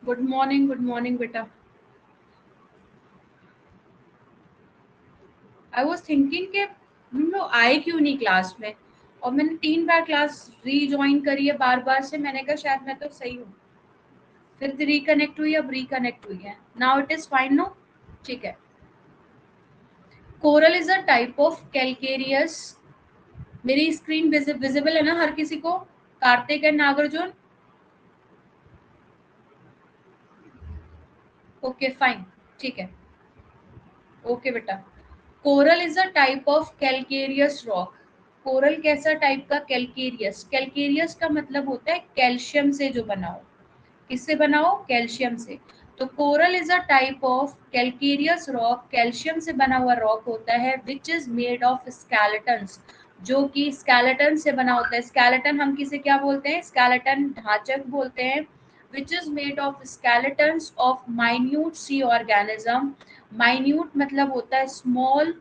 Good morning बेटा। I was thinking कि हम लोग आए क्यों नहीं क्लास में, और मैंने 3 बार क्लास रीजॉइन करी है बार बार से। मैंने कहा शायद मैं तो सही हूँ, फिर रिकनेक्ट हुई, अब रिकनेक्ट हुई है। Now it is fine no. ठीक है। Coral is a type of calcareous. मेरी स्क्रीन विजिबल है ना हर किसी को? Karthik and Nagarjuna, okay fine. ठीक है, ओके बेटा। Coral is a type of calcareous rock. Coral कैसा टाइप का? कैलकेरियस। कैलकेरियस का मतलब होता है कैल्शियम से जो बना हो। किससे बना हो? कैल्शियम से। तो coral is a type of calcareous rock. Calcium से बना हुआ रॉक होता है विच इज मेड ऑफ स्केलेटन्स, जो कि स्केलेटन से बना होता है। स्केलेटन हम किसे क्या बोलते हैं? स्केलेटन ढांचक बोलते हैं। Which is made of skeletons of minute sea organism. Minute मतलब होता है स्मॉल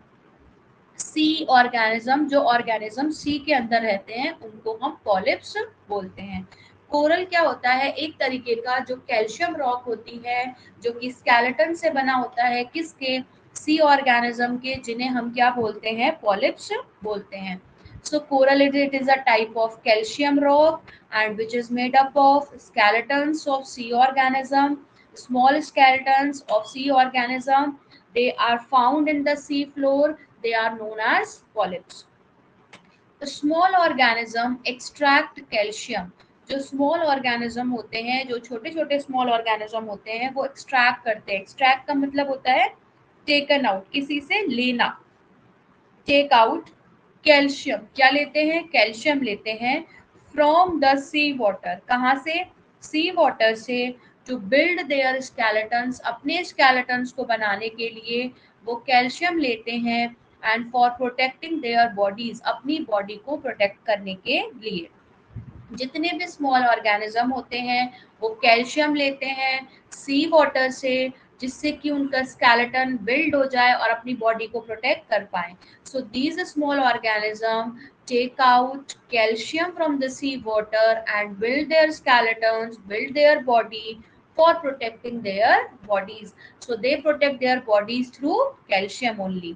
सी ऑर्गेनिज्म। जो ऑर्गेनिज्म सी के अंदर रहते हैं उनको हम पॉलिप्स बोलते हैं। कोरल क्या होता है? एक तरीके का जो कैल्शियम रॉक होती है, जो कि स्केलेटन से बना होता है। किसके? सी ऑर्गेनिज्म के, जिन्हें हम क्या बोलते हैं? पॉलिप्स बोलते हैं। So coral it is a type of calcium rock and which is made up of skeletons of sea organism, small skeletons of sea organism. They are found in the sea floor. They are known as polyps. तो small organism extract calcium. जो small organism होते हैं, जो छोटे छोटे small organism होते हैं, वो एक्सट्रैक्ट करते हैं। एक्सट्रैक्ट का मतलब होता है टेकन आउट, किसी से लेना। Take out calcium. क्या लेते हैं? कैल्शियम लेते हैं फ्रॉम द सी वाटर। कहाँ से? सी वाटर से। टू बिल्ड देयर स्केलेटन्स, अपने स्केलेटन्स को बनाने के लिए वो कैल्शियम लेते हैं। And for protecting their bodies, अपनी बॉडी को प्रोटेक्ट करने के लिए। जितने भी स्मॉल ऑर्गेनिज्म होते हैं वो कैल्शियम लेते हैं सी वाटर से, जिससे कि उनका स्केलेटन बिल्ड हो जाए और अपनी बॉडी को प्रोटेक्ट कर पाए। So these small organism take out calcium from the sea water and build their skeletons, build their body for protecting their bodies. So they protect their bodies through calcium only.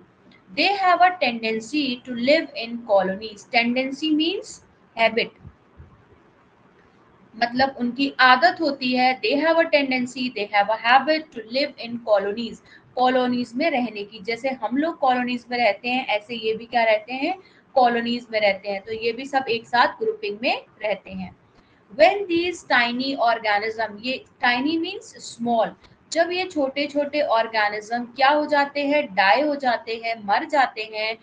They have a tendency to live in colonies. Tendency means habit, मतलब उनकी आदत होती है। They have a tendency, they have a habit to live in colonies. Colonies में रहने की। जैसे हम लोग कॉलोनीज में रहते हैं, ऐसे ये भी क्या रहते हैं? कॉलोनीज में रहते हैं। तो ये भी सब एक साथ ग्रुपिंग में रहते हैं। when these tiny organism, ये tiny means small, जब ये छोटे छोटे ऑर्गेनिज्म क्या हो जाते हैं? डाई हो जाते हैं, मर जाते हैं।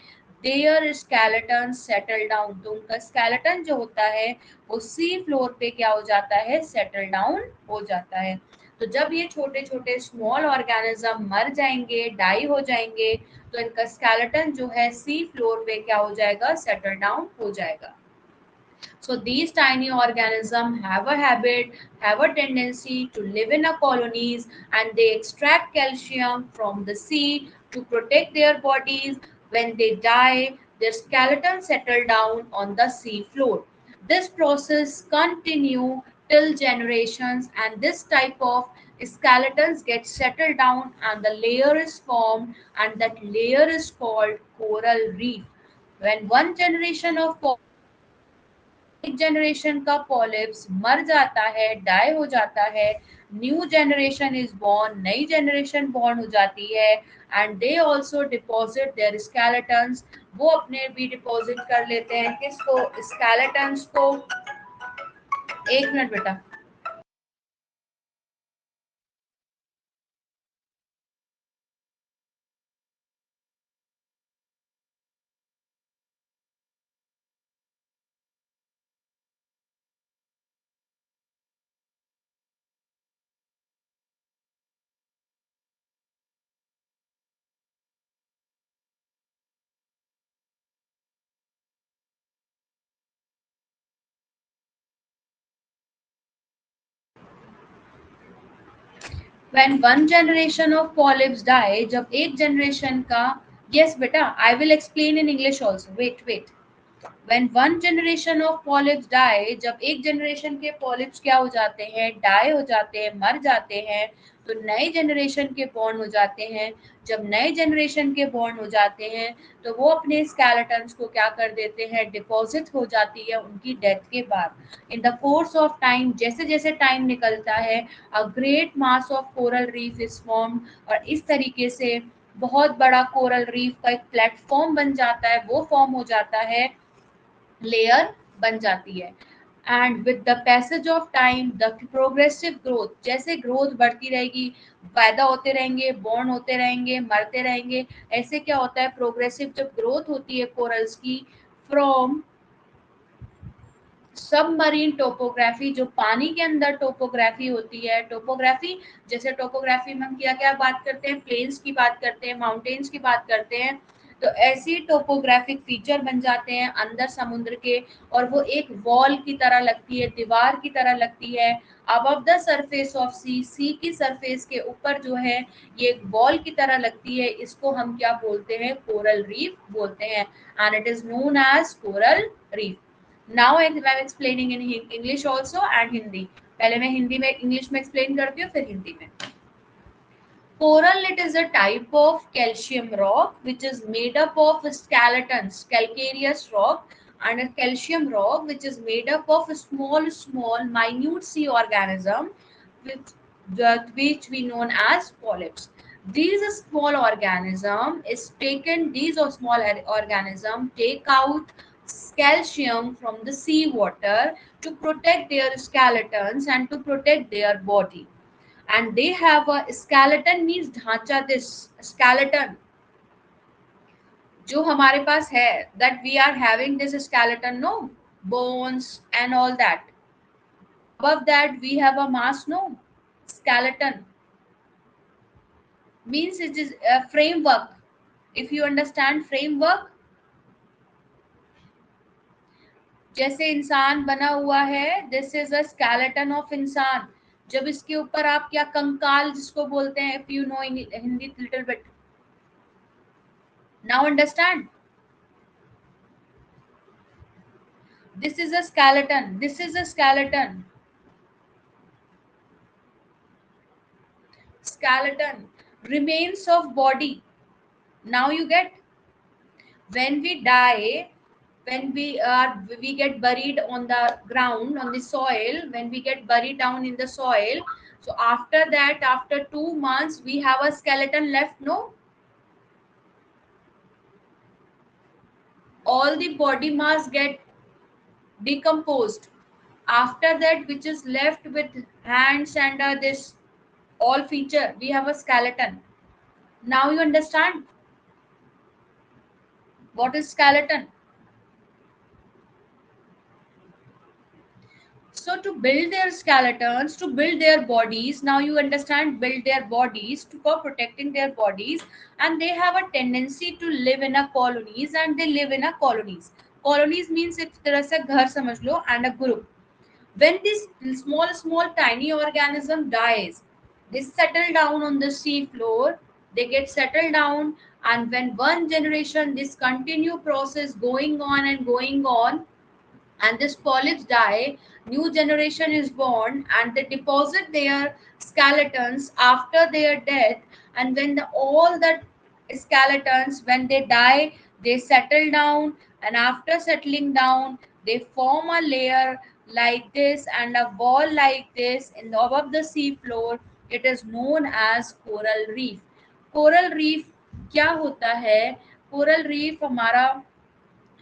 देयर स्केलेटन सेटल डाउन, तो उनका स्केलेटन जो होता है वो सी फ्लोर पे क्या हो जाता है? सेटल डाउन हो जाता है। तो जब ये छोटे छोटे स्मॉल ऑर्गेनिज्म मर जाएंगे, डाई हो जाएंगे, तो इनका स्केलेटन जो है सी फ्लोर पे क्या हो जाएगा? सेटल डाउन हो जाएगा। So these tiny organisms have a habit, have a tendency to live in a colonies, and they extract calcium from the sea to protect their bodies. When they die, their skeletons settle down on the sea floor. This process continue till generations, and this type of skeletons get settled down and the layer is formed, and that layer is called coral reef. When one generation of एक generation का polyps मर जाता है, die हो जाता है, new generation is born, नई generation born हो जाती है। And they also deposit their skeletons, वो अपने भी डिपॉजिट कर लेते हैं। किसको? स्केलेटन्स को। एक मिनट बेटा। When one generation of polyps die, जब एक जनरेशन का, यस बेटा I will explain in English also, wait wait. When one generation of polyps die, जब एक जनरेशन के पॉलिप्स क्या हो जाते हैं, डाई हो जाते हैं, मर जाते हैं, तो नए जनरेशन के बॉर्न हो जाते हैं। जब नए जनरेशन के बॉर्न हो जाते हैं तो वो अपने स्केलेटन्स को क्या कर देते हैं, डिपॉजिट हो जाती है उनकी डेथ के बाद। In the course of time, जैसे जैसे टाइम निकलता है, a great mass of coral reef is formed, और इस तरीके से बहुत बड़ा कोरल रीफ का एक प्लेटफॉर्म बन जाता है, वो फॉर्म हो जाता है, लेयर बन जाती है। And with the passage of time the progressive growth, जैसे ग्रोथ बढ़ती रहेगी, पैदा होते रहेंगे, बॉर्न होते रहेंगे, मरते रहेंगे, ऐसे क्या होता है, प्रोग्रेसिव जब ग्रोथ होती है कोरल्स की, फ्रॉम सबमरीन टोपोग्राफी, जो पानी के अंदर टोपोग्राफी होती है, टोपोग्राफी, जैसे टोपोग्राफी में हम क्या क्या बात करते हैं, प्लेन्स की बात करते हैं, माउंटेन्स की बात करते हैं, तो ऐसी टोपोग्राफिक फीचर बन जाते हैं अंदर समुद्र के, और वो एक वॉल की तरह लगती है, दीवार की तरह लगती है, अबव द सरफेस ऑफ सी की सरफेस के ऊपर जो है ये एक वॉल की तरह लगती है, इसको हम क्या बोलते हैं, कोरल रीफ बोलते हैं, and it is known as coral reef. Now I am explaining in English also and Hindi. पहले मैं हिंदी में इंग्लिश में एक्सप्लेन करती हूँ, फिर हिंदी में। Coral, it is a type of calcium rock which is made up of skeletons, calcareous rock, and a calcium rock which is made up of small, minute sea organism, which we known as polyps. These small organism is taken. These or small organism take out calcium from the sea water to protect their skeletons and to protect their body, and they have a skeleton means ढांचा, this skeleton जो हमारे पास है, that we are having this skeleton, no, bones and all that, above that we have a mass, no, skeleton means it is a framework. If you understand framework, जैसे इंसान बना हुआ है, this is a skeleton of इंसान, जब इसके ऊपर आप क्या, कंकाल जिसको बोलते हैं, if you know Hindi little bit, now understand, this is a skeleton, this is a skeleton, skeleton, remains of body. Now you get, when we die, when we get buried on the ground, on the soil, when we get buried down in the soil, so after that, after 2 months we have a skeleton left, no, all the body mass get decomposed. After that, which is left with hands and this all feature, we have a skeleton. Now you understand what is skeleton. So to build their skeletons, to build their bodies, now you understand, build their bodies to, for protecting their bodies, and they have a tendency to live in a colonies, and they live in a colonies. Colonies means एक तरह से घर समझ लो, and a group. When this small tiny organism dies, they settle down on the sea floor, they get settled down, and when one generation, this continue process going on and going on, and this polyps die, new generation is born, and they deposit their skeletons after their death, and when all the skeletons, when they die, they settle down, and after settling down they form a layer like this and a wall like this in the, above the sea floor. It is known as coral reef. Coral reef क्या होता है, coral reef हमारा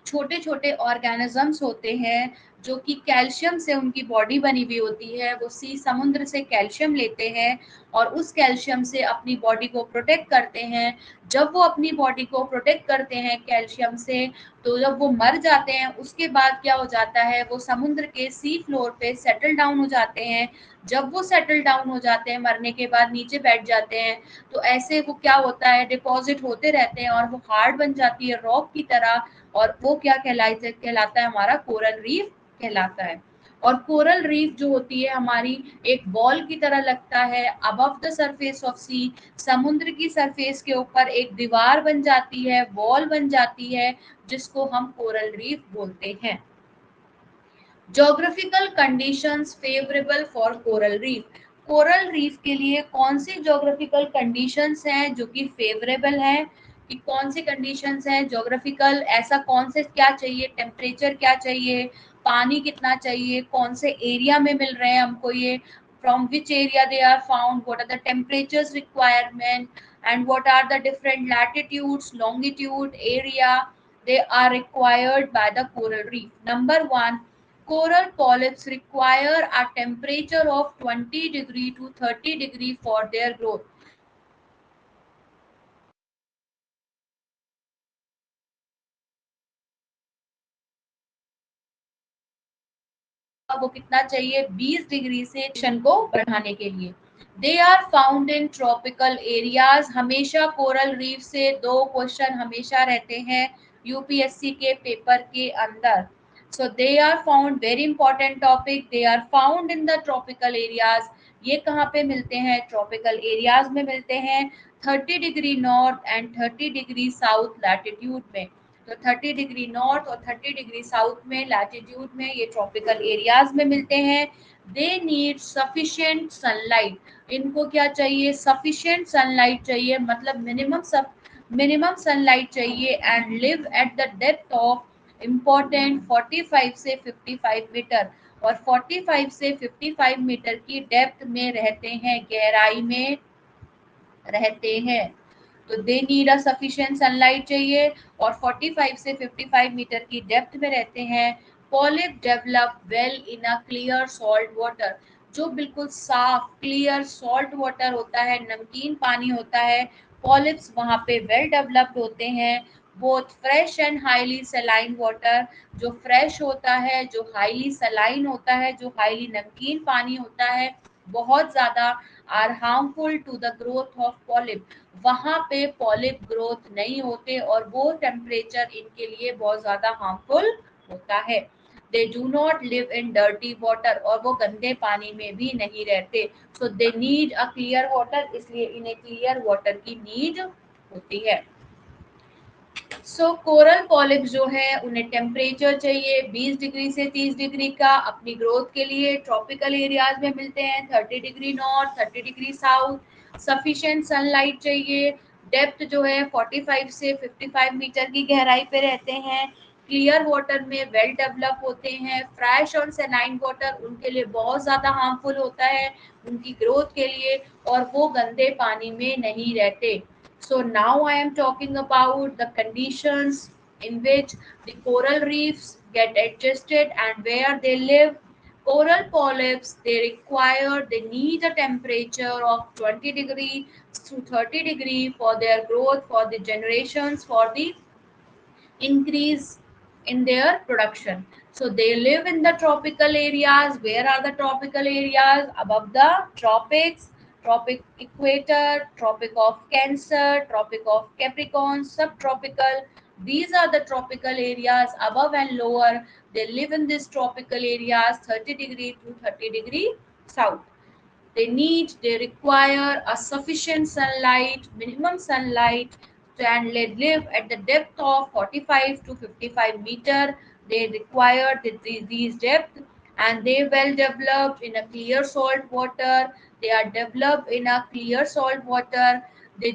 छोटे छोटे organisms होते हैं जो कि कैल्शियम से उनकी बॉडी बनी हुई होती है, वो सी समुद्र से कैल्शियम लेते हैं और उस कैल्शियम से अपनी बॉडी को प्रोटेक्ट करते हैं। जब वो अपनी बॉडी को प्रोटेक्ट करते हैं कैल्शियम से, तो जब वो मर जाते हैं उसके बाद क्या हो जाता है, वो समुद्र के सी फ्लोर पे सेटल डाउन हो जाते हैं। जब वो सेटल डाउन हो जाते हैं, मरने के बाद नीचे बैठ जाते हैं, तो ऐसे वो क्या होता है, डिपॉजिट होते रहते हैं और वो हार्ड बन जाती है रॉक की तरह, और वो क्या कहलाता है, हमारा कोरल रीफ कहलाता है। और कोरल रीफ जो होती है हमारी एक बॉल की तरह लगता है अबव द सरफेस ऑफ सी, समुद्र की सरफेस के ऊपर एक दीवार बन जाती है, वॉल बन जाती है, जिसको हम कोरल रीफ बोलते हैं। Geographical conditions favourable for coral reef, coral reef के लिए कौन सी ज्योग्राफिकल कंडीशंस हैं जो कि फेवरेबल है, कि कौन सी कंडीशंस हैं ज्योग्राफिकल, ऐसा कौन से क्या चाहिए, टेम्परेचर क्या चाहिए, पानी कितना चाहिए, कौन से एरिया में मिल रहे हैं हमको ये, from which area they are found, what are the temperatures requirement, and what are the different latitudes, longitude, area they are required by the coral reef. Number 1, coral polyps require a temperature of 20 degree to 30 degree for their growth. वो कितना चाहिए, 20 degree से शन को बढ़ाने के लिए। They are found in tropical areas, हमेशा कोरल रीफ से 2 क्वेश्चन हमेशा रहते हैं यूपीएससी के पेपर के अंदर। So they are found, very important topic, they are found in the tropical areas. ये कहाँ पे मिलते हैं, ट्रॉपिकल एरियाज में मिलते हैं, 30 degree north and 30 degree south latitude में। तो 30 डिग्री नॉर्थ और 30 डिग्री साउथ में लैटिट्यूड में ये ट्रॉपिकल एरियाज में मिलते हैं। दे नीड सफिशिएंट सनलाइट, इनको क्या चाहिए, सफिशिएंट सनलाइट चाहिए, मतलब मिनिमम सनलाइट चाहिए, and live at the depth of important 45 से 55 मीटर, और 45 से 55 मीटर की डेप्थ में रहते हैं, गहराई में रहते हैं। तो दे नीड अ सफिशिएंट सनलाइट चाहिए और 45 से 55 मीटर की डेप्थ में रहते हैं। Polyp develop well in a clear salt water, जो बिल्कुल साफ क्लियर सॉल्ट वाटर होता है, नमकीन पानी होता है, पॉलिप्स वहाँ पे वेल डेवलप्ड होते हैं। Both fresh and highly saline water, जो फ्रेश होता है, जो हाईली सलाइन होता है, जो हाईली नमकीन पानी होता है, बहुत ज़्यादा are harmful to the growth of polyp, वहाँ पे पॉलिप ग्रोथ नहीं होते और वो टेम्परेचर इनके लिए बहुत ज़्यादा हार्मफुल होता है। They do not live in dirty water, और वो गंदे पानी में भी नहीं रहते। So they need a clear water, इसलिए इन्हें क्लियर वाटर की नीड होती है। सो कोरल पॉलिप जो है उन्हें टेम्परेचर चाहिए 20 डिग्री से 30 डिग्री का अपनी ग्रोथ के लिए, ट्रॉपिकल एरियाज में मिलते हैं 30 degree north 30 degree south, sufficient sunlight चाहिए, डेप्थ जो है 45 से 55 मीटर की गहराई पे रहते हैं, क्लियर वाटर में वेल डेवलप होते हैं। फ्रेश और सलाइन वाटर उनके लिए बहुत ज़्यादा हार्मफुल होता है उनकी ग्रोथ के लिए, और वो गंदे पानी में नहीं रहते। So now I am talking about the conditions in which the coral reefs get adjusted and where they live. Coral polyps, they need a temperature of 20 to 30 degree for their growth, for the generations, for the increase in their production. So they live in the tropical areas. Where are the tropical areas? Above the tropics, tropic equator, tropic of Cancer, tropic of Capricorn, subtropical. These are the tropical areas above and lower. They live in these tropical areas 30 degree to 30 degree south. They require a sufficient sunlight, minimum sunlight, and they live at the depth of 45 to 55 meter. They require these depth, and they well developed in a clear salt water. They are developed in a clear salt water. They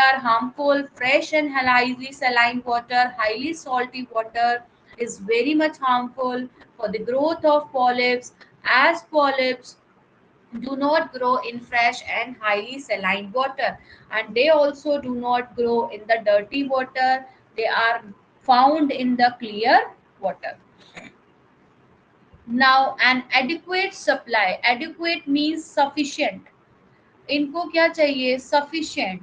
are harmful. Fresh and highly saline water, highly salty water is very much harmful for the growth of polyps, as polyps do not grow in fresh and highly saline water, and they also do not grow in the dirty water. They are found in the clear water. Now an adequate supply, adequate means sufficient, इनको क्या चाहिए, sufficient,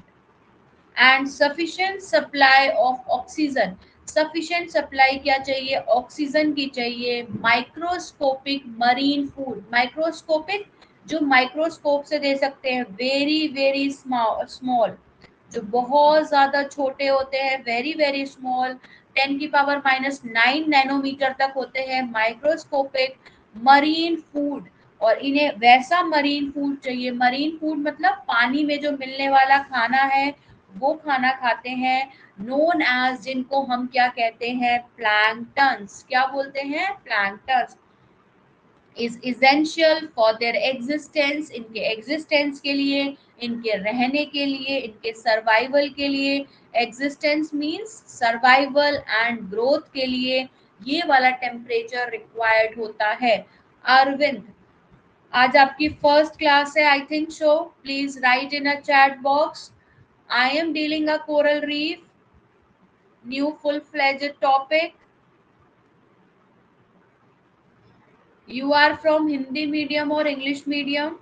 and sufficient supply of oxygen, sufficient supply क्या चाहिए, oxygen की चाहिए। Microscopic marine food, microscopic जो microscope से दे सकते हैं, वेरी वेरी स्मॉल, जो बहुत ज़्यादा छोटे होते हैं, वेरी वेरी स्मॉल, 10 की पावर -9 नैनोमीटर तक होते हैं, माइक्रोस्कोपिक मरीन फूड, और इन्हें वैसा मरीन फूड चाहिए, मरीन फूड मतलब पानी में जो मिलने वाला खाना है वो खाना खाते हैं, नोन एज, जिनको हम क्या कहते हैं, प्लैंक्टन्स। क्या बोलते हैं, planktons. Is essential for their existence, इनके एग्जिस्टेंस के लिए, इनके रहने के लिए, इनके सर्वाइवल के लिए। Existence means survival and growth के लिए ये वाला टेम्परेचर रिक्वायर्ड होता है। अरविंद, आज आपकी फर्स्ट क्लास है I think so, please right in a chat box, I am dealing a coral reef, new full fledged topic. You are from Hindi medium or English medium?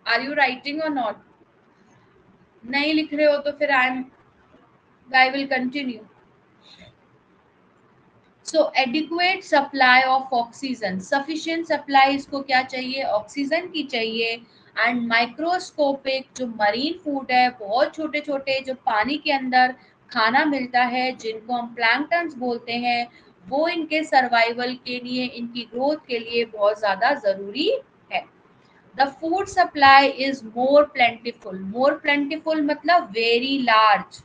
Are you writing or not? नहीं लिख रहे हो तो फिर I will continue. So adequate supply of oxygen, sufficient supply इसको क्या चाहिए, oxygen की चाहिए। एंड माइक्रोस्कोपिक, जो मरीन फूड है, बहुत छोटे छोटे जो पानी के अंदर खाना मिलता है जिनको हम प्लैंक्टन्स बोलते हैं, वो इनके सर्वाइवल के लिए, इनकी ग्रोथ के लिए बहुत ज्यादा जरूरी है। The food supply is more plentiful. More plentiful मतलब very large.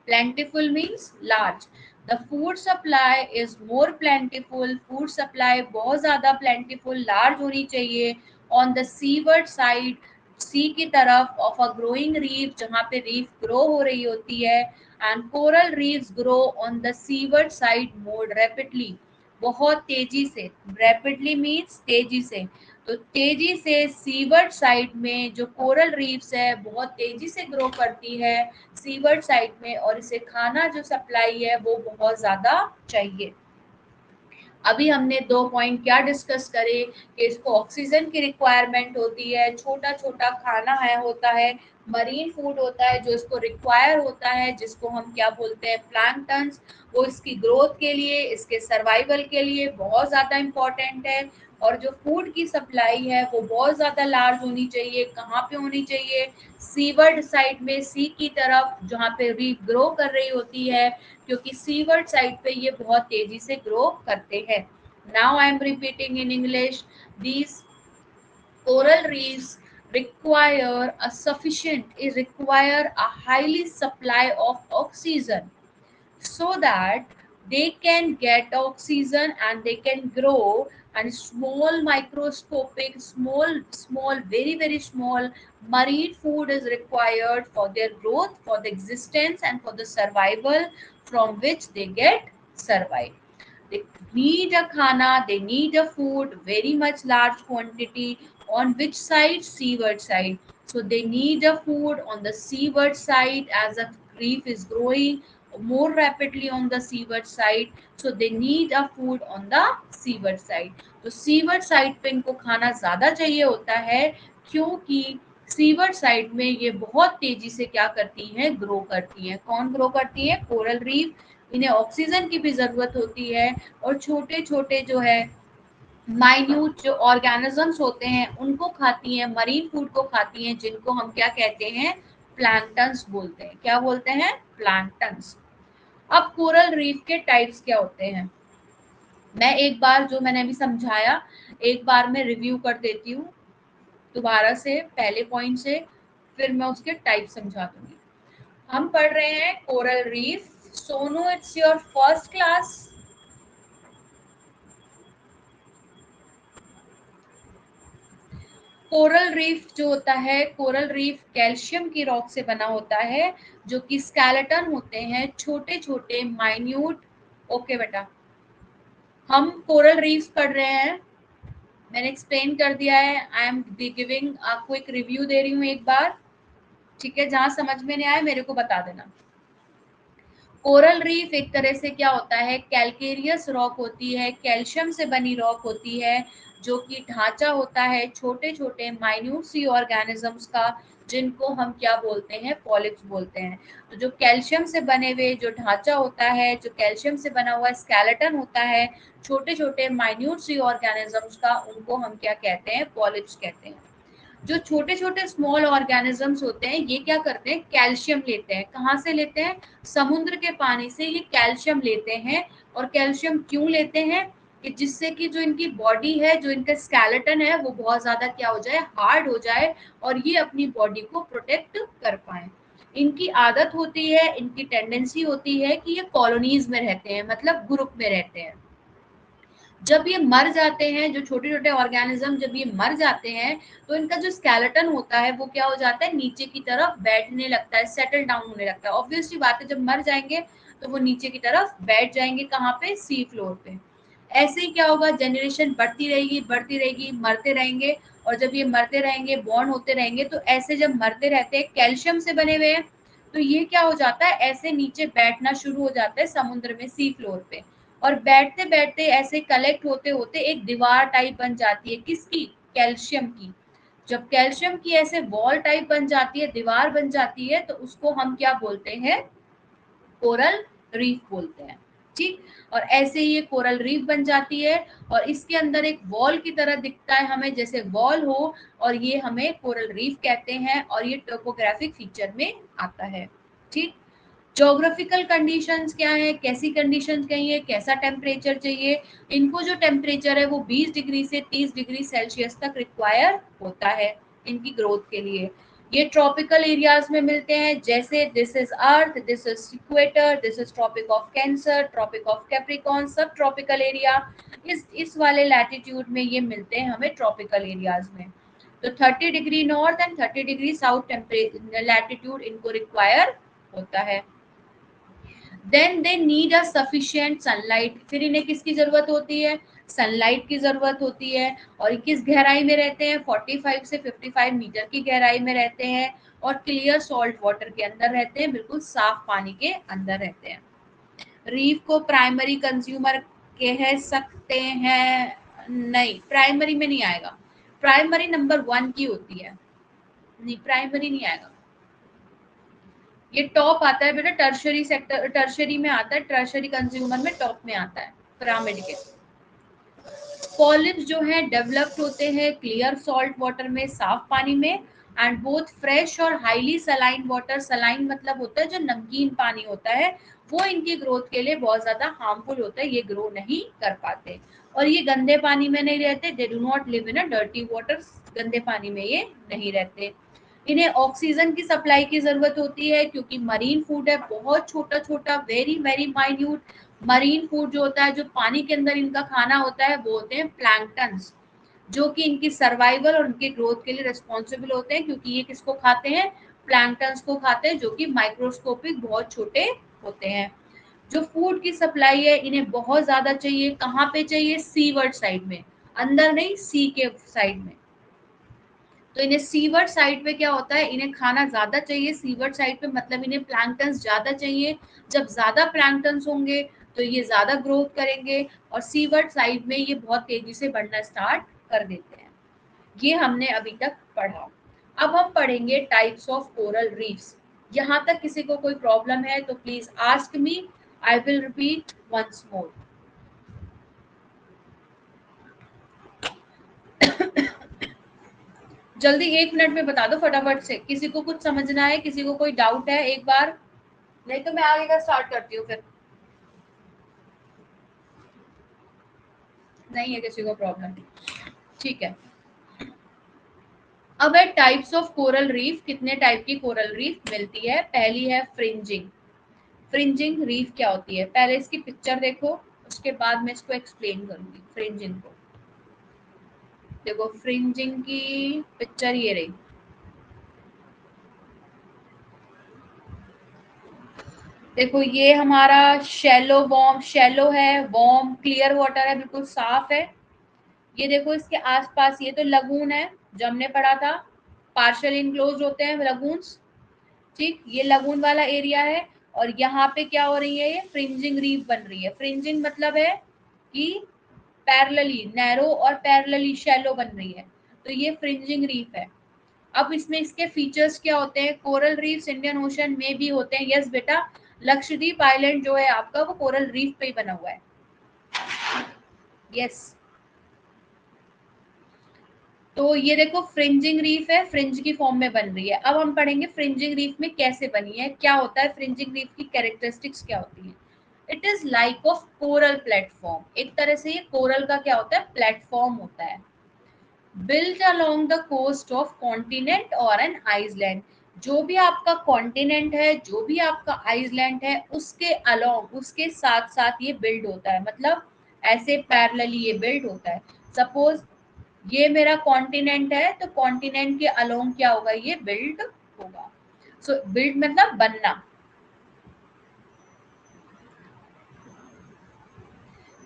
Plentiful means large. The food supply is more plentiful. Food supply बहुत ज़्यादा plentiful, large होनी चाहिए on the seaward side, sea की तरफ of a growing reef, जहाँ पे reef grow हो रही होती है, and coral reefs grow on the seaward side more rapidly. बहुत तेजी से, रैपिडली मीन्स तेजी से, तो तेजी से सीवर्ड साइड में जो कोरल रीफ्स है बहुत तेजी से ग्रो करती है सीवर्ड साइड में, और इसे खाना जो सप्लाई है वो बहुत ज्यादा चाहिए। अभी हमने 2 पॉइंट क्या डिस्कस करे कि इसको ऑक्सीजन की रिक्वायरमेंट होती है, छोटा छोटा खाना है होता है, मरीन फूड होता है जो इसको रिक्वायर होता है, जिसको हम क्या बोलते हैं, प्लैंक्टन्स। वो इसकी ग्रोथ के लिए, इसके सर्वाइवल के लिए बहुत ज़्यादा इम्पॉर्टेंट है। और जो फूड की सप्लाई है वो बहुत ज़्यादा लार्ज होनी चाहिए। कहाँ पे होनी चाहिए, सीवर्ड साइड में, सी की तरफ जहाँ पे रीफ ग्रो कर रही होती है, क्योंकि सीवर्ड साइड पे ये बहुत तेजी से ग्रो करते हैं। Now I am repeating in English, these coral reefs require a highly supply of oxygen so that they can get oxygen and they can grow, and small microscopic, small very small marine food is required for their growth, for the existence and for the survival, from which they get survive. They need a khana, they need a food, very much large quantity. On which side? Seaward side. So they need a food on the seaward side as a reef is growing more rapidly on the seaward side. So they need a food on the seaward side. तो seaward side पे इनको खाना ज़्यादा चाहिए होता है, क्योंकि seaward side में ये बहुत तेजी से क्या करती हैं, ग्रो करती हैं। कौन ग्रो करती है, कोरल रीफ। इन्हें ऑक्सीजन की भी ज़रूरत होती है, और छोटे छोटे जो है माइन्यूट जो ऑर्गेनिजम्स होते हैं उनको खाती हैं, मरीन फूड को खाती हैं, जिनको हम क्या कहते हैं, प्लैंक्टन्स बोलते हैं। क्या बोलते हैं, प्लैंक्टन्स। अब कोरल रीफ के टाइप्स क्या होते हैं, मैं एक बार जो मैंने अभी समझाया एक बार मैं रिव्यू कर देती हूँ दोबारा से पहले पॉइंट से, फिर मैं उसके टाइप समझा दूंगी। हम पढ़ रहे हैं coral reef. Sonu, it's your first class. Coral reef जो होता है, कोरल रीफ कैल्शियम की रॉक से बना होता है, जो कि स्केलेटन होते हैं, छोटे छोटे माइन्यूट। ओके बेटा, हम कोरल रीफ पढ़ रहे हैं, मैंने एक्सप्लेन कर दिया है। आई एम गिविंग आपको एक रिव्यू दे रही हूँ एक बार, ठीक है। जहां समझ में नहीं आए मेरे को बता देना। कोरल रीफ एक तरह से क्या होता है, कैल्केरियस रॉक होती है, कैल्शियम से बनी रॉक होती है, जो कि ढांचा होता है छोटे छोटे माइन्यूट सी ऑर्गेनिजम्स का, जिनको हम क्या बोलते हैं, पॉलिप्स बोलते हैं। तो जो कैल्शियम से बने हुए जो ढांचा होता है, जो कैल्शियम से बना हुआ स्केलेटन होता है छोटे छोटे माइन्यूट सी ऑर्गेनिजम्स का, उनको हम क्या कहते हैं, पॉलिप्स कहते हैं। जो छोटे छोटे स्मॉल ऑर्गेनिजम्स होते हैं ये क्या करते हैं, कैल्शियम लेते हैं। कहाँ से लेते हैं, समुद्र के पानी से ये कैल्शियम लेते हैं। और कैल्शियम क्यों लेते हैं, कि जिससे कि जो इनकी बॉडी है, जो इनका स्केलेटन है, वो बहुत ज्यादा क्या हो जाए, हार्ड हो जाए, और ये अपनी बॉडी को प्रोटेक्ट कर पाए। इनकी आदत होती है, इनकी टेंडेंसी होती है कि ये कॉलोनीज में रहते हैं, मतलब ग्रुप में रहते हैं। जब ये मर जाते हैं, जो छोटे छोटे ऑर्गेनिज्म जब ये मर जाते हैं, तो इनका जो स्केलेटन होता है वो क्या हो जाता है, नीचे की तरफ बैठने लगता है, सेटल डाउन होने लगता है। ऑब्वियसली बात है, जब मर जाएंगे तो वो नीचे की तरफ बैठ जाएंगे। कहाँ पे, सी फ्लोर पे। ऐसे ही क्या होगा, जनरेशन बढ़ती रहेगी बढ़ती रहेगी, मरते रहेंगे। और जब ये मरते रहेंगे, बॉर्न होते रहेंगे, तो ऐसे जब मरते रहते हैं, कैल्शियम से बने हुए हैं, तो ये क्या हो जाता है, ऐसे नीचे बैठना शुरू हो जाता है समुद्र में, सी फ्लोर पे। और बैठते बैठते ऐसे कलेक्ट होते होते एक दीवार टाइप बन जाती है, किसकी, कैल्शियम की। जब कैल्शियम की ऐसे वॉल टाइप बन जाती है, दीवार बन जाती है, तो उसको हम क्या बोलते हैं, कोरल रीफ बोलते हैं। ठीक। और ऐसे ही ये कोरल रीफ बन जाती है, और इसके अंदर एक वॉल की तरह दिखता है हमें, जैसे वॉल हो, और ये हमें कोरल रीफ कहते हैं, और ये टोपोग्राफिक फीचर में आता है। ठीक। ज्योग्राफिकल कंडीशंस क्या है, कैसी कंडीशंस चाहिए, कैसा टेम्परेचर चाहिए। इनको जो टेम्परेचर है वो 20 डिग्री से 30 डिग्री सेल्सियस तक रिक्वायर होता है इनकी ग्रोथ के लिए। ये ट्रॉपिकल एरियाज में मिलते हैं, जैसे this is earth, this is equator, this is tropic of cancer, tropic of capricorn, सब ट्रॉपिकल एरिया। इस वाले लैटिट्यूड में ये मिलते हैं हमें ट्रॉपिकल एरियाज में। तो 30 degree north and 30 degree south temperature latitude इनको रिक्वायर होता है। Then they need a sufficient sunlight. फिर इन्हें किसकी जरूरत होती है, सनलाइट की जरूरत होती है। और किस गहराई में रहते हैं, 45 से 55 मीटर की गहराई में रहते हैं, और क्लियर सॉल्ट वाटर के अंदर रहते हैं, बिल्कुल साफ पानी के अंदर रहते हैं। रीफ को प्राइमरी कंज्यूमर कह सकते हैं, नहीं, प्राइमरी में नहीं आएगा। प्राइमरी नंबर 1 की होती है, नहीं प्राइमरी नहीं आएगा। ये टॉप आता है बेटा, टर्शरी सेक्टर, टर्शरी में आता है, टर्शरी कंज्यूमर में टॉप में आता है पिरामिड के। पॉलिप्स जो है डेवलप्ड होते हैं क्लियर सॉल्ट वाटर में, साफ पानी में, एंड बोथ फ्रेश और हाईली सलाइन वाटर। सलाइन मतलब होता है जो नमकीन पानी होता है, वो इनकी ग्रोथ के लिए बहुत ज्यादा हार्मफुल होता है, ये ग्रो नहीं कर पाते। और ये गंदे पानी में नहीं रहते, दे do not live in a dirty water, गंदे पानी में ये नहीं रहते। इन्हें ऑक्सीजन की सप्लाई की जरूरत होती है, क्योंकि मरीन फूड है, बहुत छोटा छोटा, very very minute. Marine food जो होता है, जो पानी के अंदर इनका खाना होता है, वो होते हैं प्लैंक्टन्स, जो कि इनकी सर्वाइवल और उनके ग्रोथ के लिए रिस्पॉन्सिबल होते हैं। क्योंकि ये किसको खाते हैं, प्लैंक्टन्स को खाते हैं, जो कि माइक्रोस्कोपिक बहुत छोटे होते हैं। जो फूड की सप्लाई है, इन्हें बहुत ज्यादा चाहिए। कहाँ पे चाहिए, सीवर्ड साइड में, अंदर नहीं, सी के साइड में। तो इन्हें सीवर्ड साइड पे क्या होता है, इन्हें खाना ज्यादा चाहिए सीवर्ड साइड पे, मतलब इन्हें प्लैंक्टन्स ज्यादा चाहिए। जब ज्यादा प्लैंक्टन्स होंगे तो ये ज्यादा ग्रोथ करेंगे, और सीवर्ड साइड में ये बहुत तेजी से बढ़ना स्टार्ट कर देते हैं। ये हमने अभी तक पढ़ा। अब हम पढ़ेंगे टाइप्स ऑफ कोरल रीफ्स। यहाँ तक किसी को कोई प्रॉब्लम है तो please ask me, I will repeat once more. जल्दी 1 मिनट में बता दो फटाफट से, किसी को कुछ समझना है, किसी को कोई डाउट है एक बार, नहीं तो मैं आगे का स्टार्ट करती हूँ फिर। नहीं है किसी को प्रॉब्लम, ठीक है। अब है टाइप्स ऑफ कोरल रीफ। कितने टाइप की कोरल रीफ मिलती है, पहली है फ्रिंजिंग। फ्रिंजिंग रीफ क्या होती है, पहले इसकी पिक्चर देखो, उसके बाद मैं इसको एक्सप्लेन करूंगी फ्रिंजिंग को। देखो फ्रिंजिंग की पिक्चर ये रही। देखो ये हमारा शैलो वार्म, शैलो है, वार्म क्लियर वाटर है, बिल्कुल साफ है। ये देखो इसके आसपास ये तो लगून है, जो हमने पढ़ा था, पार्शियल इनक्लोज होते हैं लगून्स। ठीक, ये लगून वाला एरिया है। और यहाँ पे क्या हो रही है, ये फ्रिंजिंग रीफ बन रही है। फ्रिंजिंग मतलब है कि पैरेलली नैरो और पैरेलली शैलो बन रही है, तो ये फ्रिंजिंग रीफ है। अब इसमें इसके फीचर्स क्या होते हैं, कोरल रीफ्स इंडियन ओशन में भी होते हैं, यस बेटा। लक्षद्वीप आइलैंड जो है आपका, वो कोरल रीफ पे ही बना हुआ है, यस। तो ये देखो फ्रिंजिंग रीफ है, फ्रिंज की फॉर्म में बन रही है। अब हम पढ़ेंगे फ्रिंजिंग रीफ में कैसे बनी है, क्या होता है फ्रिंजिंग रीफ की कैरेक्टरिस्टिक्स क्या होती है। It is like of coral platform, एक तरह से ये कोरल का क्या होता है, प्लेटफॉर्म होता है। Built along the coast of continent और एन आइसलैंड, जो भी आपका कॉन्टिनेंट है, जो भी आपका आइसलैंड है, उसके अलोंग, उसके साथ साथ ये बिल्ड होता है, मतलब ऐसे पैरेलली ये बिल्ड होता है। सपोज ये मेरा कॉन्टिनेंट है, तो कॉन्टिनेंट के अलोंग क्या होगा, ये बिल्ड होगा। सो बिल्ड मतलब बनना।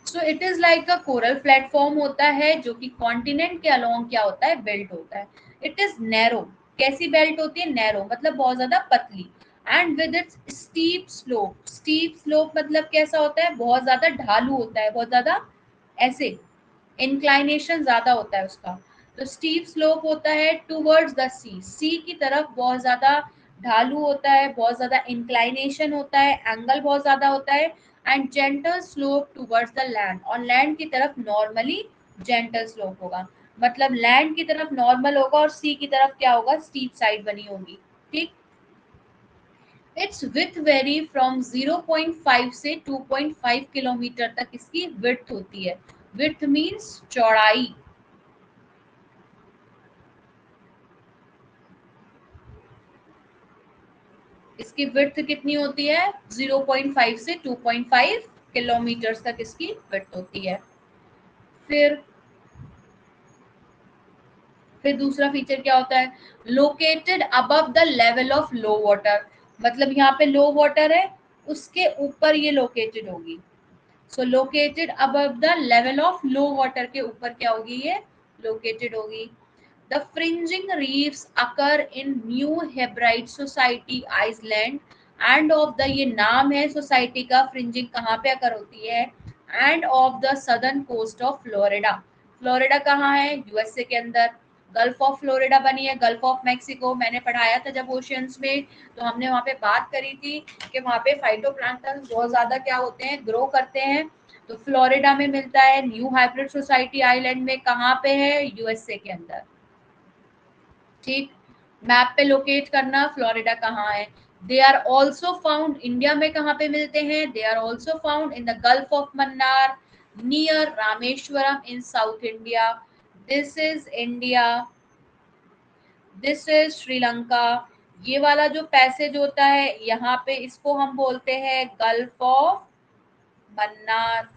So it is like a coral platform होता है, जो कि कॉन्टिनेंट के अलोंग क्या होता है, बेल्ट होता है। इट इज नैरो, कैसी बेल्ट होती है, नैरो मतलब बहुत ज्यादा पतली। And with its steep slope, steep slope मतलब कैसा होता है, बहुत ज्यादा ढालू होता है, बहुत ज्यादा ऐसे इंक्लाइनेशन ज्यादा होता है उसका। तो स्टीप स्लोप होता है टूवर्ड्स द सी, सी की तरफ बहुत ज्यादा ढालू होता है, बहुत ज्यादा इंक्लाइनेशन होता है, एंगल बहुत ज्यादा होता है। And gentle slope towards the land, और लैंड की तरफ नॉर्मली जेंटल स्लोप होगा, मतलब लैंड की तरफ नॉर्मल होगा और सी की तरफ क्या होगा, स्टीप साइड बनी होगी। ठीक। इट्स विथ वेरी फ्रॉम 0.5 से 2.5 किलोमीटर तक इसकी विड्थ होती है। विड्थ मीन्स चौड़ाई। इसकी विड्थ कितनी होती है, 0.5 से 2.5 किलोमीटर तक इसकी विड्थ होती है। फिर फिर दूसरा फीचर क्या होता है, located above the level of low water, मतलब यहाँ पे लो वाटर है, उसके ऊपर ये लोकेटेड होगी। So located above the level of low water के ऊपर क्या होगी, ये लोकेटेड होगी। The fringing reefs occur in New Hebride Society Iceland and of the, ये नाम है सोसाइटी का, फ्रिंजिंग कहाँ पे अकर होती है, end of the southern coast of Florida. Florida कहाँ है, यूएसए के अंदर। गल्फ ऑफ फ्लोरिडा बनी है, गल्फ ऑफ मैक्सिको मैंने पढ़ाया था जब ओशियंस में, तो हमने वहाँ पे बात करी थी कि वहाँ पे फाइटोप्लैंक्टन बहुत ज्यादा क्या होते हैं, ग्रो करते हैं। तो फ्लोरिडा में मिलता है, न्यू हाइब्रिड सोसाइटी आइलैंड में कहाँ पे है, यूएसए के अंदर। ठीक। मैप पे लोकेट करना फ्लोरिडा कहाँ है। They are also found, India में कहाँ पे मिलते हैं, they are also found in the gulf of Mannar near Rameswaram in south India. This is India, this is Sri Lanka. ये वाला जो पैसेज होता है यहाँ पे, इसको हम बोलते हैं गल्फ ऑफ मन्नार।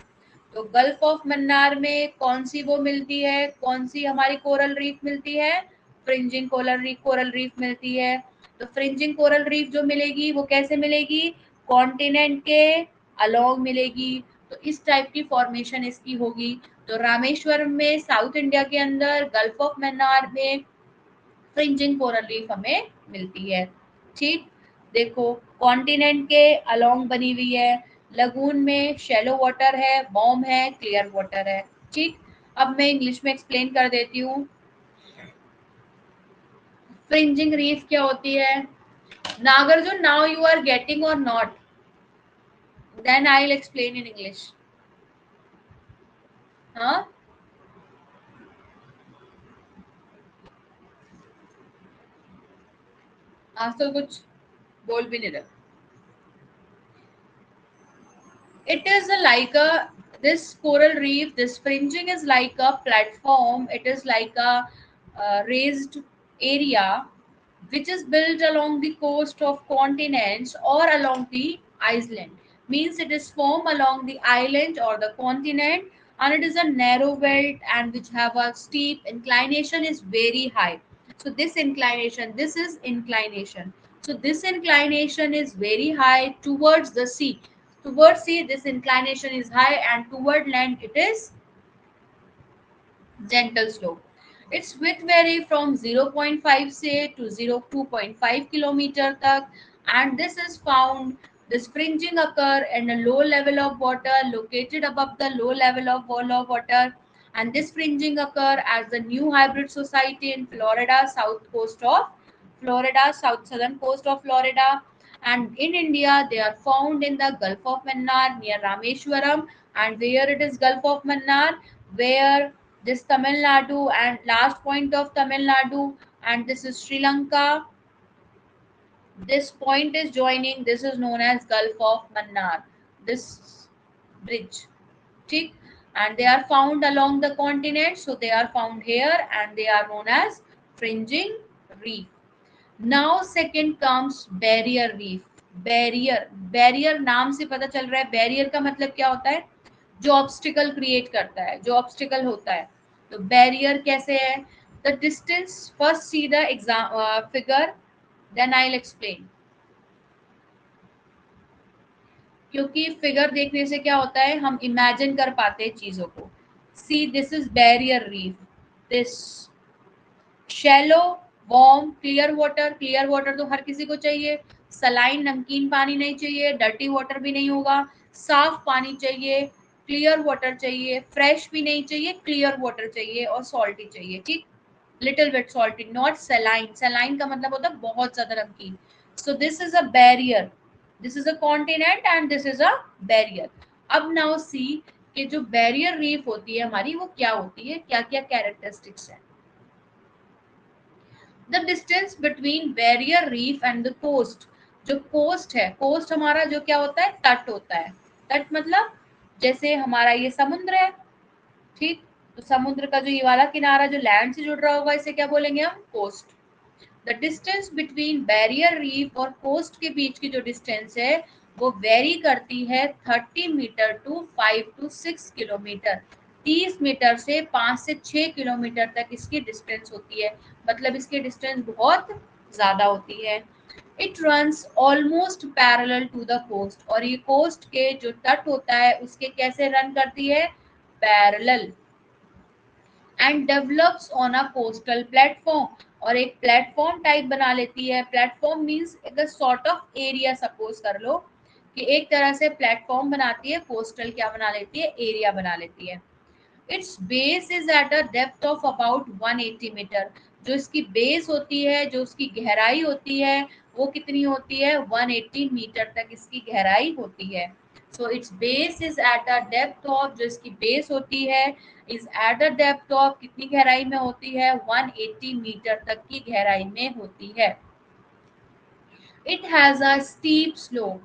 तो गल्फ ऑफ मन्नार में कौन सी वो मिलती है, कौन सी हमारी कोरल रीफ मिलती है, फ्रिंजिंग कोरल रीफ मिलती है। तो फ्रिंजिंग कोरल रीफ जो मिलेगी वो कैसे मिलेगी, कॉन्टिनेंट के अलोंग मिलेगी। तो इस टाइप की फॉर्मेशन इसकी होगी। तो रामेश्वरम में साउथ इंडिया के अंदर, गल्फ ऑफ मन्नार में फ्रिंजिंग कोरल रीफ हमें मिलती है। ठीक। देखो कॉन्टिनेंट के अलोंग बनी हुई है, लगून में शैलो वाटर है, वार्म है, क्लियर वाटर है। ठीक। अब मैं इंग्लिश में एक्सप्लेन कर देती हूँ फ्रिंजिंग रीफ क्या होती है। Nagarjun, now you are getting or not, then I will explain in English. हाँ, आज तो कुछ बोल भी नहीं रहा। It is a, like a, this coral reef, this fringing is like a platform. It is like a raised area which is built along the coast of continents or along the island. Means it is formed along the island or the continent, and it is a narrow belt and which have a steep inclination is very high. So this is inclination. So this inclination is very high towards the sea. Towards sea, this inclination is high, and toward land, it is gentle slope. Its width vary from 0.5 say to 2.5 kilometer tak, and this is found. This fringing occur in a low level of water located above the low level of wall of water, and this fringing occur as the new hybrid society in southern coast of Florida, and in India they are found in the Gulf of Mannar near Rameshwaram, and where it is Gulf of Mannar, where this Tamil Nadu and last point of Tamil Nadu, and this is Sri Lanka. This point is joining, this is known as Gulf of Mannar, this bridge. ठीक, and they are found along the continent, so they are found here and they are known as fringing reef. Now second comes barrier reef. Barrier नाम से पता चल रहा है, barrier का मतलब क्या होता है, जो ऑब्स्टिकल क्रिएट करता है, जो ऑब्स्टिकल होता है। तो बैरियर कैसे है, the distance, first see the exam figure, then I will explain. क्योंकि फिगर देखने से क्या होता है, हम इमेजिन कर पाते हैं चीजों को। See this is barrier reef, this shallow warm clear water, clear water तो हर किसी को चाहिए, सलाइन नमकीन पानी नहीं चाहिए, डर्टी वाटर भी नहीं होगा, साफ पानी चाहिए, क्लियर वाटर चाहिए, फ्रेश भी नहीं चाहिए, क्लियर वाटर चाहिए और सॉल्टी चाहिए। ठीक, little bit salty, not saline, saline का मतलब होता है बहुत ज्यादा नमकीन। सो this is a barrier, this is a continent and this is a barrier. अब नाउ सी कि जो बैरियर रीफ होती है हमारी वो क्या होती है, क्या क्या कैरेक्टरिस्टिक्स है। The distance between barrier reef and the coast, जो कोस्ट है, कोस्ट हमारा जो क्या होता है, तट होता है। तट मतलब जैसे हमारा ये समुद्र है, ठीक, तो समुद्र का जो ये वाला किनारा जो लैंड से जुड़ रहा होगा इसे क्या बोलेंगे हम, coast. The distance between barrier reef और कोस्ट के बीच की जो डिस्टेंस है वो वेरी करती है 30 metre to 5 to 6 kilometre, 30 metre से 5 से 6 किलोमीटर तक इसकी डिस्टेंस होती है, मतलब इसकी डिस्टेंस बहुत ज्यादा होती है। It runs almost parallel to the coast, और ये कोस्ट के जो तट होता है उसके कैसे रन करती है, parallel. And develops on a coastal platform, और एक प्लेटफॉर्म टाइप बना लेती है। प्लेटफॉर्म मींस एक सॉर्ट ऑफ एरिया, सपोज कर लो कि एक तरह से प्लेटफॉर्म बनाती है, कोस्टल क्या बना लेती है, एरिया बना लेती है। Its base is at a depth of about 180 metre, जो इसकी बेस होती है, जो उसकी गहराई होती है वो कितनी होती है, 180 मीटर तक इसकी गहराई होती है। So it's base is at a depth of, जो इसकी बेस होती है is at a depth of, कितनी गहराई में होती है, 180 मीटर तक की गहराई में होती है। It has a steep slope,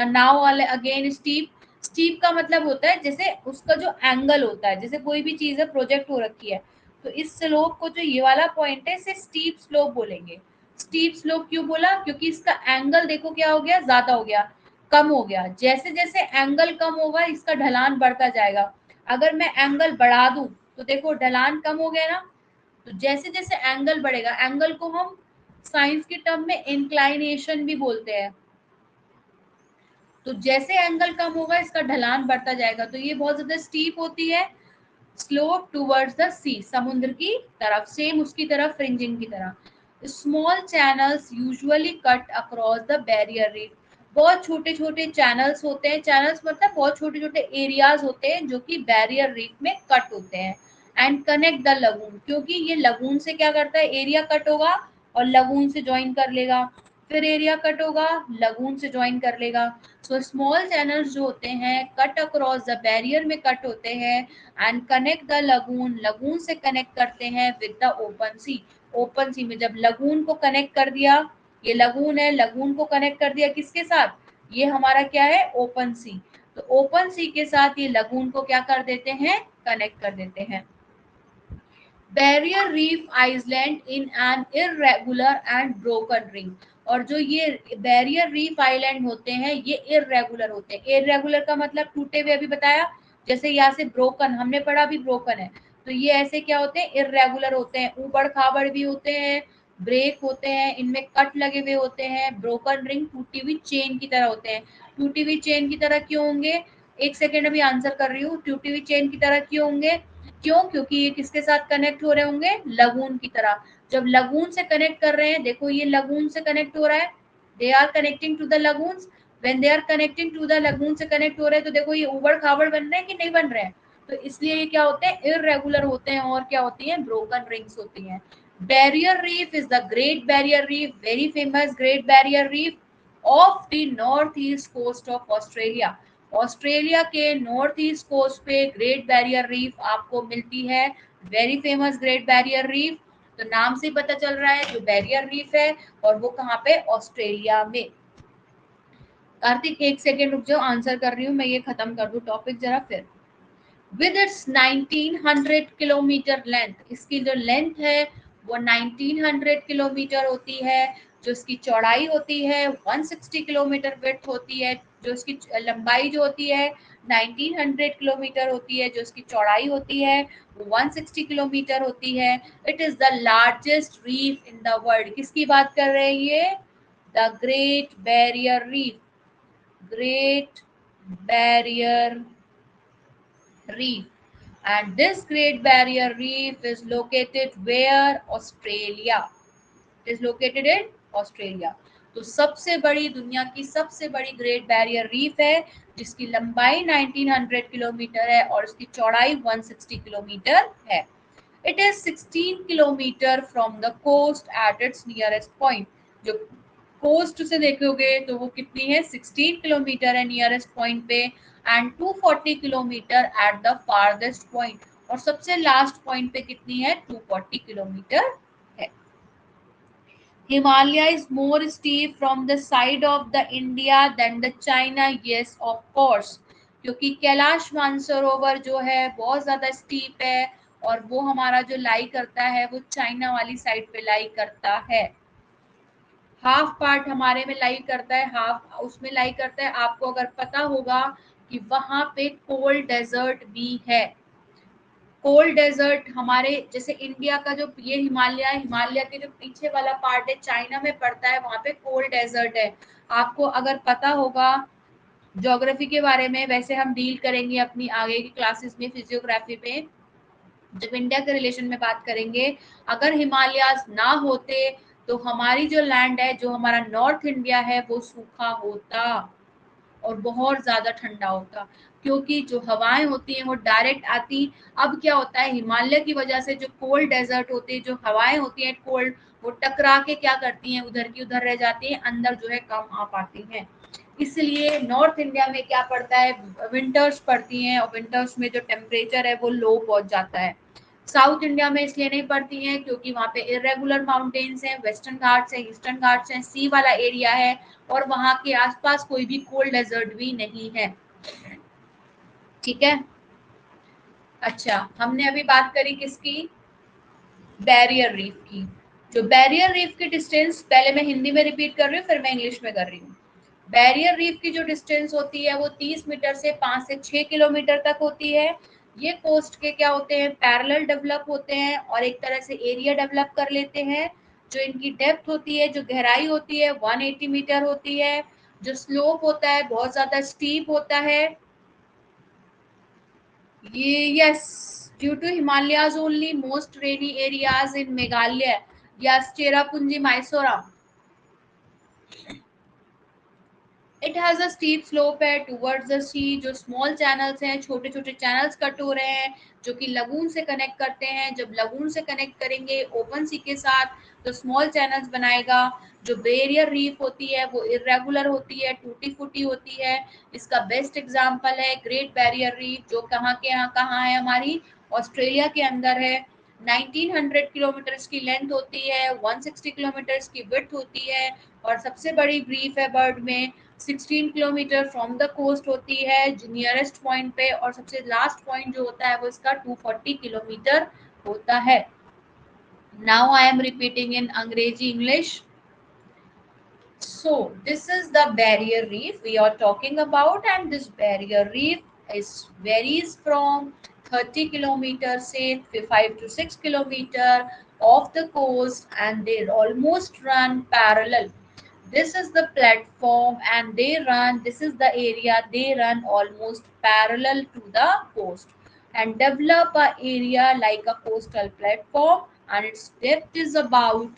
now again steep, steep का मतलब होता है जैसे उसका जो एंगल होता है, जैसे कोई भी चीज है प्रोजेक्ट हो रखी है तो इस स्लोप को, जो ये वाला पॉइंट है, इसे स्टीप स्लोप बोलेंगे। स्टीप स्लोप क्यों बोला, क्योंकि इसका एंगल देखो क्या हो गया, ज्यादा हो गया, कम हो गया। जैसे जैसे एंगल कम होगा इसका ढलान बढ़ता जाएगा। अगर मैं एंगल बढ़ा दूं तो देखो ढलान कम हो गया ना, तो जैसे जैसे एंगल बढ़ेगा, एंगल को हम साइंस के टर्म में इंक्लाइनेशन भी बोलते हैं, तो जैसे एंगल कम होगा इसका ढलान बढ़ता जाएगा, तो ये बहुत ज्यादा स्टीप होती है। स्लोप टूवर्ड्स द सी, समुद्र की तरफ, सेम उसकी तरफ फ्रिंजिंग की तरह। Small channels usually cut across the barrier reef, बहुत छोटे छोटे चैनल्स होते हैं, चैनल्स मतलब बहुत छोटे छोटे एरियाज होते हैं जो कि बैरियर रीफ में कट होते हैं। एंड कनेक्ट द लगून, क्योंकि ये लगून से क्या करता है, एरिया कट होगा और लगून से ज्वाइन कर लेगा, फिर एरिया कट होगा, लगून से ज्वाइन कर लेगा। सो स्मॉल चैनल्स जो होते हैं कट अक्रॉस द बैरियर में कट होते हैं and connect the lagoon, lagoon से कनेक्ट करते हैं with the open sea, open sea में जब लगून को कनेक्ट कर दिया, ये लगून है, लगून को कनेक्ट कर दिया किसके साथ, ये हमारा क्या है, ओपन सी, तो ओपन सी के साथ ये लगून को क्या कर देते हैं, कनेक्ट कर देते हैं। Barrier reef island in an irregular and broken ring, और जो ये बैरियर रीफ आइलैंड होते हैं ये इरेगुलर होते हैं। इरेगुलर का मतलब टूटे हुए, अभी बताया, जैसे यहाँ से ब्रोकन हमने पढ़ा, भी ब्रोकन है, तो ये ऐसे क्या होते हैं, इरेगुलर होते हैं, ऊबड़ खाबड़ भी होते हैं, ब्रेक होते हैं, इनमें कट लगे हुए होते हैं। ब्रोकन रिंग टूटी हुई चेन की तरह होते हैं। टूटी हुई चेन की तरह क्यों होंगे, एक सेकेंड अभी आंसर कर रही हूँ, टूटी हुई चेन की तरह क्यों होंगे, क्यों, क्योंकि ये किसके साथ कनेक्ट हो रहे होंगे, लगून की तरह। जब लगून से कनेक्ट कर रहे हैं, देखो ये लगून से कनेक्ट हो रहा है, they are connecting to the lagoons, when they are connecting to the lagoon से कनेक्ट हो रहे हैं तो देखो ये उबड़ खाबड़ बन रहे हैं कि नहीं बन रहे हैं, तो इसलिए ये क्या होते हैं, इररेगुलर होते हैं, और क्या होती हैं, ब्रोकन रिंग्स होती हैं। Barrier reef is the great barrier reef, very famous great barrier reef of the north east coast of Australia, Australia के नॉर्थ ईस्ट कोस्ट पे ग्रेट बैरियर रीफ आपको मिलती है, very famous great barrier reef. तो नाम से पता चल रहा है जो बैरियर रीफ है, और वो कहाँ पे, ऑस्ट्रेलिया में। कार्तिक एक सेकेंड रुक जाओ, आंसर कर रही हूँ मैं, ये खत्म कर दूं टॉपिक जरा फिर। विद इट्स 1900 किलोमीटर लेंथ, इसकी जो लेंथ है वो 1900 किलोमीटर होती है। जो इसकी चौड़ाई होती है 160 किलोमीटर विड्थ होती है। जो इसकी लंबाई जो होती है 1900 किलोमीटर होती है। जो इसकी चौड़ाई होती है वो 160 किलोमीटर होती है। It is the largest reef in the world. किसकी बात कर रहे हैं ये, the great barrier reef, great barrier reef. And this great barrier reef is located where, Australia. It is located in Australia. तो सबसे बड़ी, दुनिया की सबसे बड़ी ग्रेट बैरियर रीफ है, जिसकी लंबाई 1900 किलोमीटर है और उसकी चौड़ाई 160 किलोमीटर है। It is 16 kilometre from the coast at its nearest point. जो कोस्ट से देखोगे तो वो कितनी है, 16 किलोमीटर है नियरेस्ट पॉइंट पे, and 240 kilometre at the farthest point, और सबसे लास्ट पॉइंट पे कितनी है, 240 किलोमीटर है। Himalaya is more steep from the side of the India than the China, yes of course, क्योंकि कैलाश मानसरोवर जो है बहुत ज्यादा स्टीप है, और वो हमारा जो लाई करता है वो चाइना वाली साइड पे लाई करता है। हाफ पार्ट हमारे में लाई करता है, हाफ उसमें लाई करता है। आपको अगर पता होगा कि वहां पे कोल्ड डेजर्ट भी है। कोल्ड डेजर्ट हमारे जैसे इंडिया का जो ये हिमालय, हिमालय के जो पीछे वाला पार्ट है चाइना में पड़ता है, वहां पे कोल्ड डेजर्ट है। आपको अगर पता होगा ज्योग्राफी के बारे में, वैसे हम डील करेंगे अपनी आगे की क्लासेस में फिजियोग्राफी में, जब इंडिया के रिलेशन में बात करेंगे। अगर हिमालयाज ना होते तो हमारी जो लैंड है, जो हमारा नॉर्थ इंडिया है, वो सूखा होता और बहुत ज्यादा ठंडा होता, क्योंकि जो हवाएं होती हैं वो डायरेक्ट आती। अब क्या होता है, हिमालय की वजह से जो कोल्ड डेजर्ट होते हैं, जो हवाएं होती हैं कोल्ड, वो टकरा के क्या करती हैं, उधर की उधर रह जाती हैं, अंदर जो है कम आ पाती हैं। इसलिए नॉर्थ इंडिया में क्या पड़ता है, विंटर्स पड़ती हैं, और विंटर्स में जो टेम्परेचर है वो लो पहुंच जाता है। साउथ इंडिया में इसलिए नहीं पड़ती हैं क्योंकि वहाँ पे इरेगुलर माउंटेन्स हैं, वेस्टर्न घाट्स हैं, ईस्टर्न घाट्स हैं, सी वाला एरिया है, और वहाँ के आसपास कोई भी कोल्ड डेजर्ट भी नहीं है। ठीक है, अच्छा हमने अभी बात करी किसकी, बैरियर रीफ की। जो बैरियर रीफ की डिस्टेंस, पहले मैं हिंदी में रिपीट कर रही हूँ फिर मैं इंग्लिश में कर रही हूँ। बैरियर रीफ की जो डिस्टेंस होती है वो 30 मीटर से 5 से 6 किलोमीटर तक होती है। ये कोस्ट के क्या होते हैं, पैरेलल डेवलप होते हैं और एक तरह से एरिया डेवलप कर लेते हैं। जो इनकी डेप्थ होती है, जो गहराई होती है 180 मीटर होती है। जो स्लोप होता है बहुत ज्यादा स्टीप होता है। Yes, due to Himalayas only most rainy areas in Meghalaya, yes, Cherrapunji, Mysore. It has a steep slope है टुवर्ड्स द सी। जो स्मॉल चैनल्स हैं, छोटे छोटे चैनल्स कट हो रहे हैं जो कि लगून से कनेक्ट करते हैं। जब लगून से कनेक्ट करेंगे ओपन सी के साथ तो स्मॉल चैनल्स बनाएगा। जो बैरियर रीफ होती है वो इरेगुलर होती है, टूटी फूटी होती है। इसका बेस्ट एग्जांपल है ग्रेट बैरियर रीफ, जो यहाँ कहाँ है, हमारी ऑस्ट्रेलिया के अंदर है। 1900 किलोमीटर की लेंथ होती है, 160 किलोमीटर की विड्थ होती है, और सबसे बड़ी रीफ है बर्ड में। 16 किलोमीटर फ्रॉम द कोस्ट होती है नियरेस्ट पॉइंट पे, और सबसे लास्ट पॉइंट जो होता है वो इसका 240 किलोमीटर होता है। नाउ आई एम रिपीटिंग इन अंग्रेजी English. So this is the barrier reef we are talking about, and this barrier reef is varies from 30 kilometers say 5 to 6 kilometer off the coast, and they almost run parallel. This is the platform and they run, this is the area they run almost parallel to the coast and develop a area like a coastal platform, and its depth is about,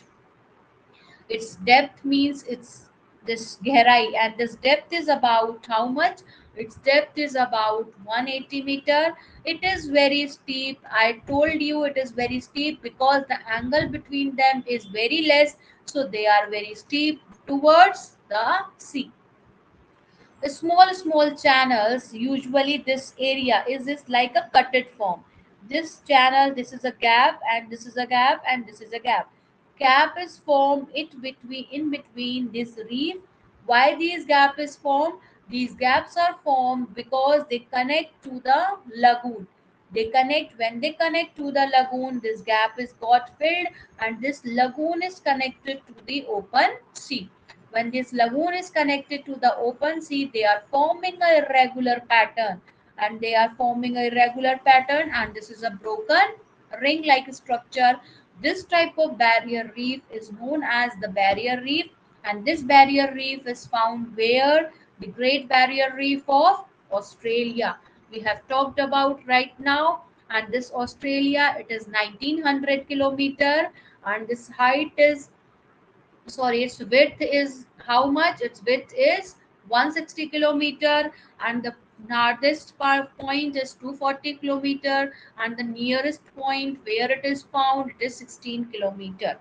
its depth means it's this gehrai, and this depth is about how much, its depth is about 180 meter. It is very steep, I told you it is very steep because the angle between them is very less, so they are very steep towards the sea. Small channels, usually this area is like a cutted form. This channel, this is a gap, and this is a gap, and this is a gap is formed in between this reef. Why these gap is formed? These gaps are formed because they connect to the lagoon. They connect. When they connect to the lagoon, this gap is got filled, and this lagoon is connected to the open sea. When this lagoon is connected to the open sea, they are forming a irregular pattern, and they are forming a irregular pattern, and this is a broken ring-like structure. This type of barrier reef is known as the barrier reef, and this barrier reef is found where? The Great Barrier Reef of Australia. We have talked about right now, and this Australia, it is 1900 kilometer, and this height is, sorry, its width is how much? Its width is 160 kilometer, and the farthest point is 240 kilometer, and the nearest point where it is found, it is 16 kilometer.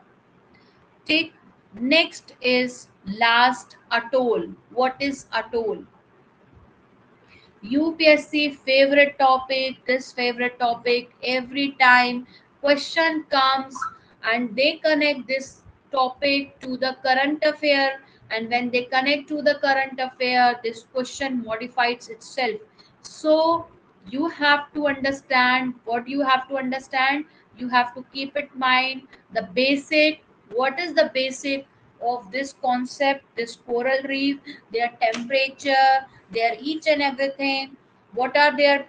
Take next is last, atoll. What is atoll? UPSC favorite topic, this favorite topic, every time question comes and they connect this topic to the current affair, and when they connect to the current affair, this question modifies itself. So you have to understand what you have to understand. You have to keep it mind the basic. What is the basic of this concept, this coral reef, their temperature, their each and everything, what are their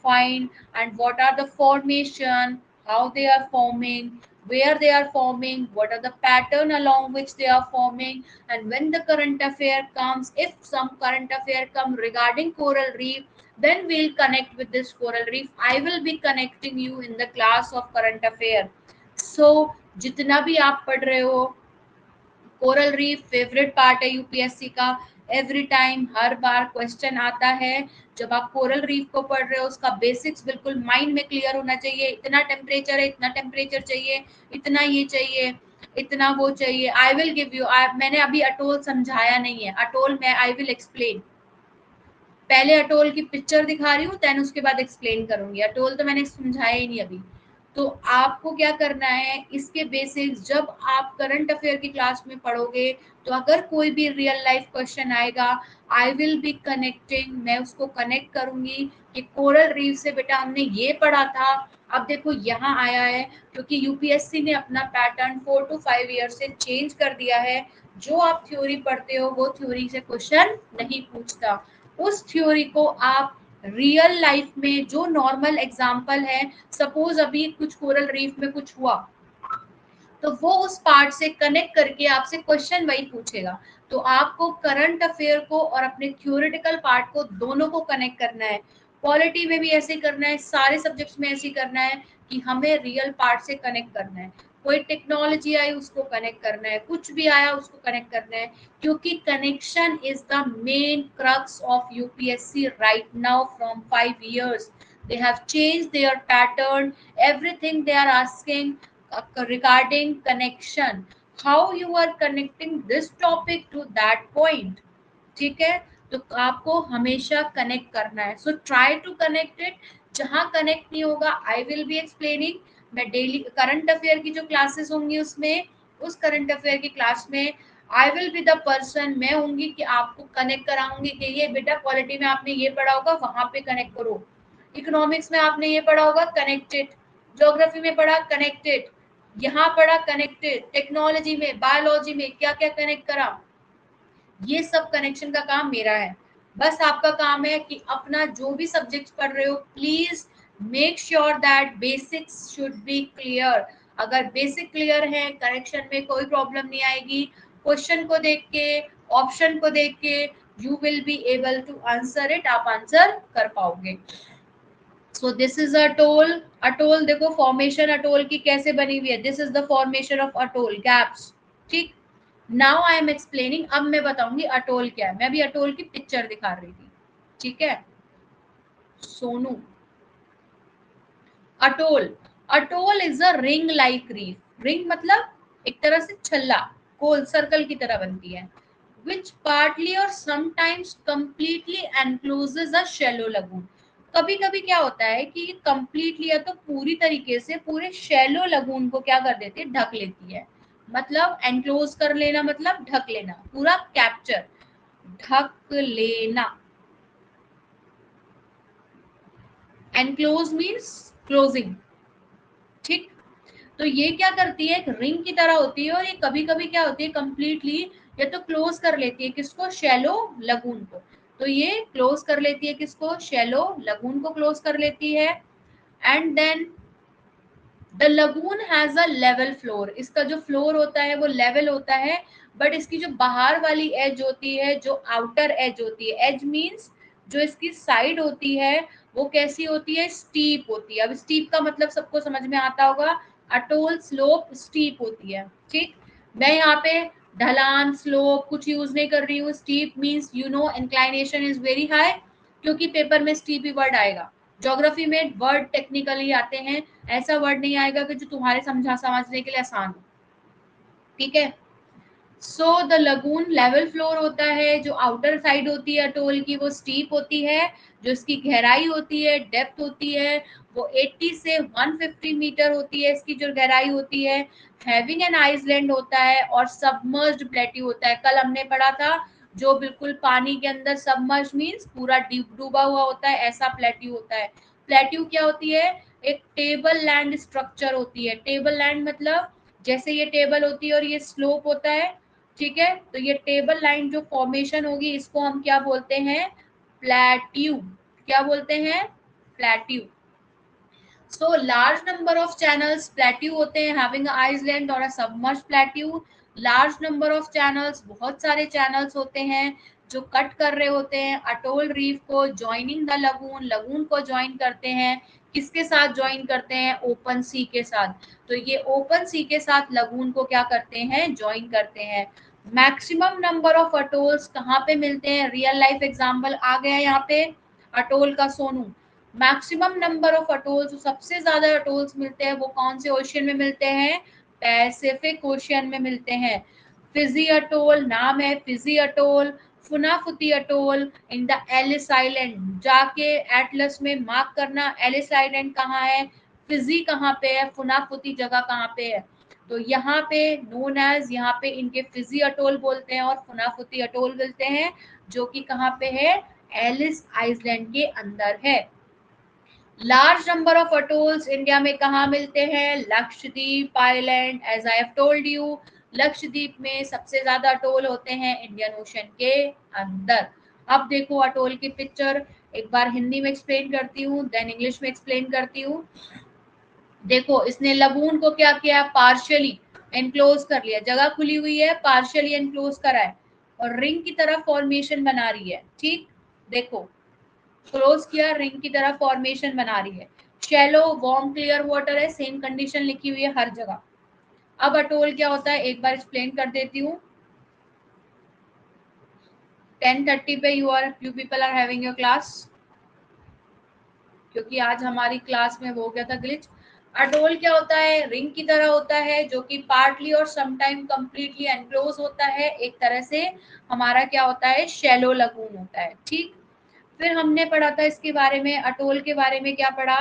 find, and what are the formation, how they are forming, where they are forming, what are the pattern along which they are forming. And when the current affair comes, if some current affair come regarding coral reef, then we'll connect with this coral reef. I will be connecting you in the class of current affair. So जितना भी आप पढ़ रहे हो, coral reef favourite part है UPSC का। Every time हर बार question आता है। जब आप कोरल रीफ को पढ़ रहे हो, उसका बेसिक्स बिल्कुल माइंड में क्लियर होना चाहिए। इतना टेम्परेचर है, इतना टेम्परेचर चाहिए, इतना ये चाहिए, इतना वो चाहिए। आई विल गिव यू, मैंने अभी अटोल समझाया नहीं है। अटोल मैं आई विल एक्सप्लेन, पहले अटोल की पिक्चर दिखा रही हूँ, देन उसके बाद एक्सप्लेन करूंगी। अटोल तो मैंने समझाया ही नहीं अभी। तो आपको क्या करना है, इसके बेसिक्स जब आप करंट अफेयर की क्लास में पढ़ोगे, तो अगर कोई भी रियल लाइफ क्वेश्चन आएगा, आई विल बी कनेक्टिंग, मैं उसको कनेक्ट करूंगी कि कोरल रीफ से बेटा हमने ये पढ़ा था, अब देखो यहाँ आया है। क्योंकि यूपीएससी ने अपना पैटर्न 4 to 5 ईयर से चेंज कर दिया है। जो आप थ्योरी पढ़ते हो, वो थ्योरी से क्वेश्चन नहीं पूछता। उस थ्योरी को आप रियल लाइफ में, जो नॉर्मल एग्जाम्पल है, सपोज अभी कुछ कोरल रीफ में कुछ हुआ, तो वो उस पार्ट से कनेक्ट करके आपसे क्वेश्चन वही पूछेगा। तो आपको करंट अफेयर को और अपने थ्योरेटिकल पार्ट को दोनों को कनेक्ट करना है। पॉलिटी में भी ऐसे करना है, सारे सब्जेक्ट्स में ऐसे करना है कि हमें रियल पार्ट से कनेक्ट करना है। कोई टेक्नोलॉजी आई उसको कनेक्ट करना है, कुछ भी आया उसको कनेक्ट करना है, क्योंकि connection is the main crux of UPSC right now from 5 years. They have changed their pattern, everything they are asking regarding connection, how you are connecting this topic to that point. ठीक है, तो आपको हमेशा connect करना है। So try to connect it. जहां connect नहीं होगा, आई विल बी एक्सप्लेनिंग। मैं डेली करंट अफेयर की जो क्लासेस होंगी, उसमें, उस करंट अफेयर की क्लास में आई विल बी द पर्सन, मैं होंगी कि आपको कनेक्ट कराऊंगी कि ये बेटा पॉलिटी में आपने ये पढ़ा होगा, वहां पे कनेक्ट करो। इकोनॉमिक्स में आपने ये पढ़ा होगा, कनेक्टेड। ज्योग्राफी में पढ़ा, कनेक्टेड। यहाँ पढ़ा, कनेक्टेड। टेक्नोलॉजी में, बायोलॉजी में क्या क्या कनेक्ट करा, ये सब कनेक्शन का काम मेरा है। बस आपका काम है कि अपना जो भी सब्जेक्ट पढ़ रहे हो, please make sure that basics should be clear. अगर बेसिक क्लियर है, कनेक्शन में कोई प्रॉब्लम नहीं आएगी। क्वेश्चन को देख के, ऑप्शन को देख के, you will be able to answer it, आप आंसर कर पाओगे। So this is atoll. Atoll देखो फॉर्मेशन अटोल की कैसे बनी हुई है। This is the formation of atoll, gaps. ठीक, नाउ आई एम एक्सप्लेनिंग। अब मैं बताऊंगी अटोल क्या है। मैं अभी अटोल की पिक्चर दिखा रही थी, ठीक है Sonu. Atoll, atoll is a ring like reef. Ring मतलब एक तरह से छल्ला, गोल सर्कल की तरह बनती है। which partly or sometimes completely encloses a shallow lagoon. कभी कभी क्या होता है कि कंप्लीटली या तो पूरी तरीके से पूरे शैलो लगून को क्या कर देती है, ढक लेती है. मतलब एनक्लोज कर लेना मतलब ढक लेना, पूरा कैप्चर, ढक लेना. Enclose means closing. ठीक. तो ये क्या करती है, एक रिंग की तरह होती है और ये कभी कभी क्या होती है कंप्लीटली या तो क्लोज कर लेती है किसको, शैलो लगून को. तो ये क्लोज कर लेती है किसको, शैलो लगून को क्लोज कर लेती है. And then the lagoon has a level floor. इसका जो फ्लोर होता है वो लेवल होता है, बट इसकी जो बाहर वाली एज होती है, जो आउटर एज होती है, एज मीन्स जो इसकी साइड होती है वो कैसी होती है, स्टीप होती है. अब स्टीप का मतलब सबको समझ में आता होगा, अटोल स्लोप स्टीप होती है. ठीक. मैं यहाँ पे ढलान स्लोप कुछ यूज नहीं कर रही हूँ. Steep means you know inclination is very high, क्योंकि पेपर में स्टीप ही वर्ड आएगा. ज्योग्राफी में वर्ड टेक्निकली आते हैं, ऐसा वर्ड नहीं आएगा कि जो तुम्हारे समझने के लिए आसान हो. ठीक है. So the lagoon level floor होता है, जो आउटर साइड होती है अटोल की वो स्टीप होती है, जो इसकी गहराई होती है, डेप्थ होती है, वो 80 से 150 मीटर होती है इसकी जो गहराई होती है. हैविंग एन आइसलैंड होता है और सबमर्ज्ड प्लेट्यू होता है. कल हमने पढ़ा था जो बिल्कुल पानी के अंदर सबमर्ज मीन्स पूरा डूबा हुआ होता है, ऐसा प्लेट्यू होता है. प्लेट्यू क्या होती है, एक टेबल लैंड स्ट्रक्चर होती है. टेबल लैंड मतलब जैसे ये टेबल होती है और ये स्लोप होता है. ठीक है. तो ये टेबल लाइन जो फॉर्मेशन होगी इसको हम क्या बोलते हैं, प्लेट्यू. क्या बोलते हैं, plateau. So large number of channels plateau होते हैं, हैविंग आइसलैंड और submerge plateau. Large number of channels, बहुत सारे चैनल्स होते हैं जो कट कर रहे होते हैं अटोल रीफ को, जॉइनिंग द लगून, लगून को ज्वाइन करते हैं. किसके साथ ज्वाइन करते हैं, ओपन सी के साथ. तो ये ओपन सी के साथ लगून को क्या करते हैं, ज्वाइन करते हैं. मैक्सिमम नंबर ऑफ अटोल्स कहाँ पे मिलते हैं, रियल लाइफ एग्जाम्पल आ गया यहाँ पे, अटोल का Sonu. Maximum number of atolls, सबसे ज्यादा अटोल्स मिलते हैं वो कौन से ओशियन में मिलते हैं, पैसिफिक ओशियन में मिलते हैं. फिजी अटोल नाम है, Fiji atoll, Funafuti atoll in the Ellice Island. जाके एटलस में मार्क करना एलिस आइलैंड कहाँ है, फिजी कहाँ पे है, फुनाफुती जगह कहाँ पे है. तो यहाँ पे नोन एज, यहाँ पे इनके फिजी अटोल बोलते हैं और फुनाफुती अटोल बोलते हैं, जो कि कहाँ पे है, एलिस आइलैंड के अंदर है. Large number of atolls India में कहाँ मिलते हैं, Lakshadweep island. As I have told you, Lakshadweep में सबसे ज्यादा अटोल होते हैं इंडियन ओशन के अंदर. अब देखो अटोल की पिक्चर, एक बार हिंदी में एक्सप्लेन करती हूँ देन इंग्लिश में एक्सप्लेन करती हूँ. देखो इसने लगून को क्या किया, पार्शियली एनक्लोज कर लिया, जगह खुली हुई है, पार्शियली एनक्लोज करा है और रिंग की तरह फॉर्मेशन बना रही है. ठीक. देखो क्लोज किया, रिंग की तरह फॉर्मेशन बना रही है. शैलो वार्म क्लियर वाटर है, सेम कंडीशन लिखी हुई है हर जगह. अब अटोल क्या होता है एक बार एक्सप्लेन कर देती हूँ. 10:30 पे you people are having your class, क्योंकि आज हमारी क्लास में वो गया था ग्लिच. अटोल क्या होता है, रिंग की तरह होता है जो कि पार्टली और समटाइम कंप्लीटली एनक्लोज होता है. एक तरह से हमारा क्या होता है, शैलो लगून होता है. ठीक. फिर हमने पढ़ा था इसके बारे में, अटोल के बारे में क्या पढ़ा,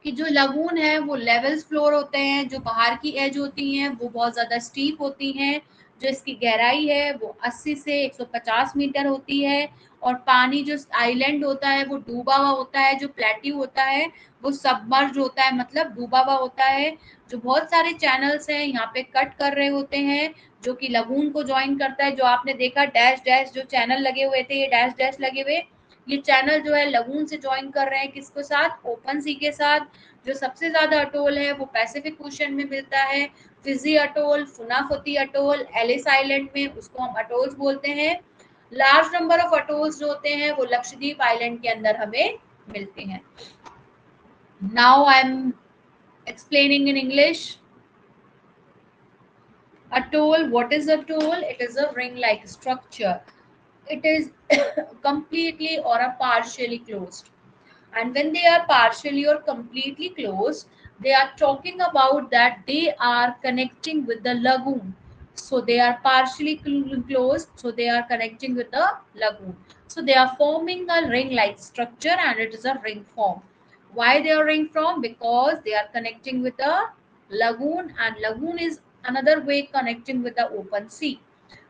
कि जो लगून है वो लेवल्स फ्लोर होते हैं, जो बाहर की एज होती हैं वो बहुत ज्यादा स्टीप होती हैं, जो इसकी गहराई है वो 80 से 150 मीटर होती है, और पानी जो आइलैंड होता है वो डूबा हुआ होता है, जो प्लेट्यू होता है वो सबमर्ज होता है, मतलब डूबा हुआ होता है. जो बहुत सारे चैनल्स हैं यहाँ पे कट कर रहे होते हैं, जो कि लगून को ज्वाइन करता है. जो आपने देखा डैश डैश जो चैनल लगे हुए थे, ये डैश डैश लगे हुए, ये चैनल जो है लगून से ज्वाइन कर रहे हैं किसके साथ, ओपन सी के साथ. जो सबसे ज्यादा अटोल है वो पैसिफिक ओशन में मिलता है, Fiji atoll, Funafuti atoll, Ellice Island में, उसको हम अटोल्स बोलते हैं. लार्ज नंबर ऑफ अटोल्स जो होते हैं वो लक्षद्वीप आइलैंड के अंदर हमें मिलते हैं. Now I M explaining in English. Atoll, what is atoll? It is a ring-like structure. It is completely or a partially closed. And when they are partially or completely closed, they are talking about that they are connecting with the lagoon. So they are partially closed, so they are connecting with the lagoon. So they are forming a ring like structure, and it is a ring form. Why they are ring form? Because they are connecting with the lagoon, and lagoon is another way connecting with the open sea.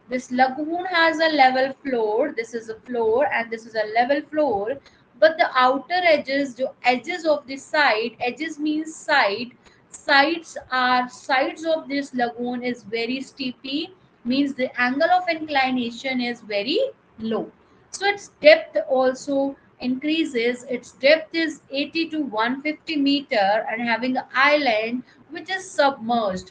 This lagoon has a level floor. This is a floor and this is a level floor. But the outer edges, the edges of the side, edges means side. Sides of this lagoon is very steepy, means the angle of inclination is very low. So its depth also increases. Its depth is 80 to 150 meter and having an island which is submerged,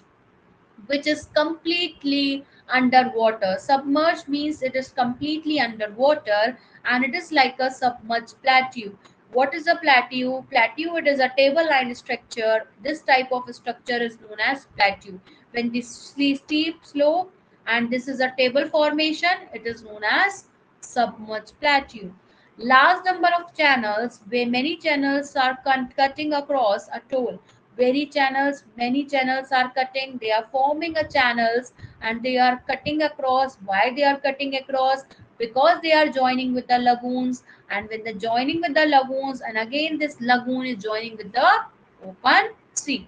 which is completely underwater. Submerged means it is completely underwater, and it is like a submerged plateau. What is a plateau? Plateau, it is a table line structure. This type of structure is known as plateau. When this steep slope and this is a table formation, it is known as submerged plateau. Large number of channels, where many channels are cutting across a toll. Many channels are cutting, they are forming a channels, and they are cutting across. Why they are cutting across? Because they are joining with the lagoons, and when the joining with the lagoons, and again this lagoon is joining with the open sea.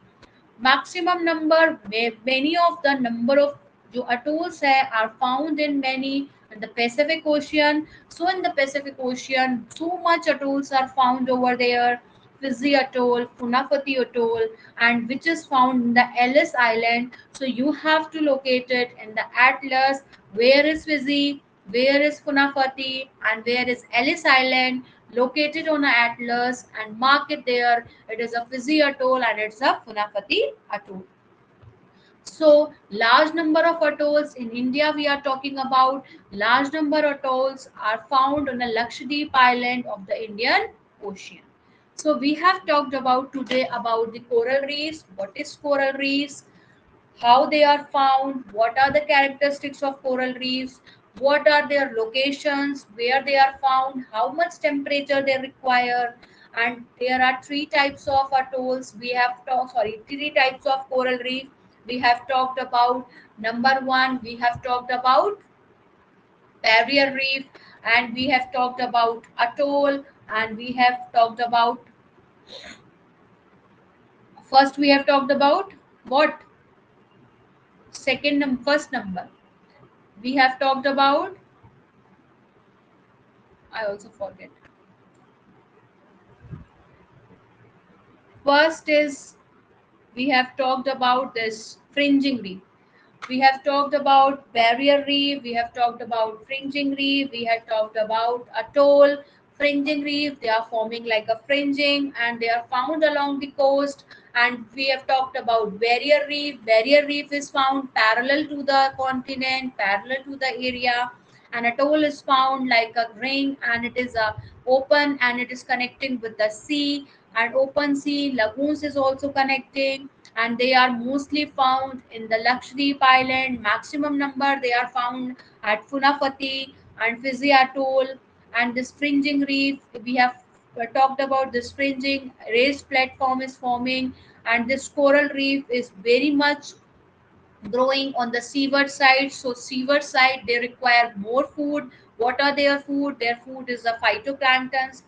Maximum number, many of the number of जो atolls है are found in many in the Pacific Ocean. So in the Pacific Ocean, so much atolls are found over there. Fiji Atoll, Funafati Atoll, and which is found in the Ellis Island. So you have to locate it in the atlas. Where is Fiji? Where is Funafati? And where is Ellis Island? Located on an atlas and mark it there. It is a Fiji Atoll and it's a Funafati Atoll. So large number of atolls in India we are talking about. Large number of atolls are found on the Lakshadweep island of the Indian Ocean. So we have talked about today about the coral reefs. What is coral reefs? How they are found, what are the characteristics of coral reefs, what are their locations, where they are found, how much temperature they require, and there are three types of atolls. We have talked, sorry, three types of coral reef. We have talked about number one, we have talked about barrier reef, and we have talked about atoll, and we have talked about first we have talked about what first number we have talked about. I also forget. First is we have talked about this fringing reef. We have talked about barrier reef. We have talked about fringing reef. We have talked about atoll. Fringing reef, they are forming like a fringing and they are found along the coast. And we have talked about barrier reef. Barrier reef is found parallel to the continent, parallel to the area. And atoll is found like a ring, and it is open and it is connecting with the sea. And open sea lagoons is also connecting, and they are mostly found in the Lakshadweep Island. Maximum number they are found at Funafati and Fiji Atoll. And this fringing reef, we have talked about this fringing raised platform is forming, and this coral reef is very much growing on the seaward side. So seaward side they require more food. What are their food? Their food is the planktons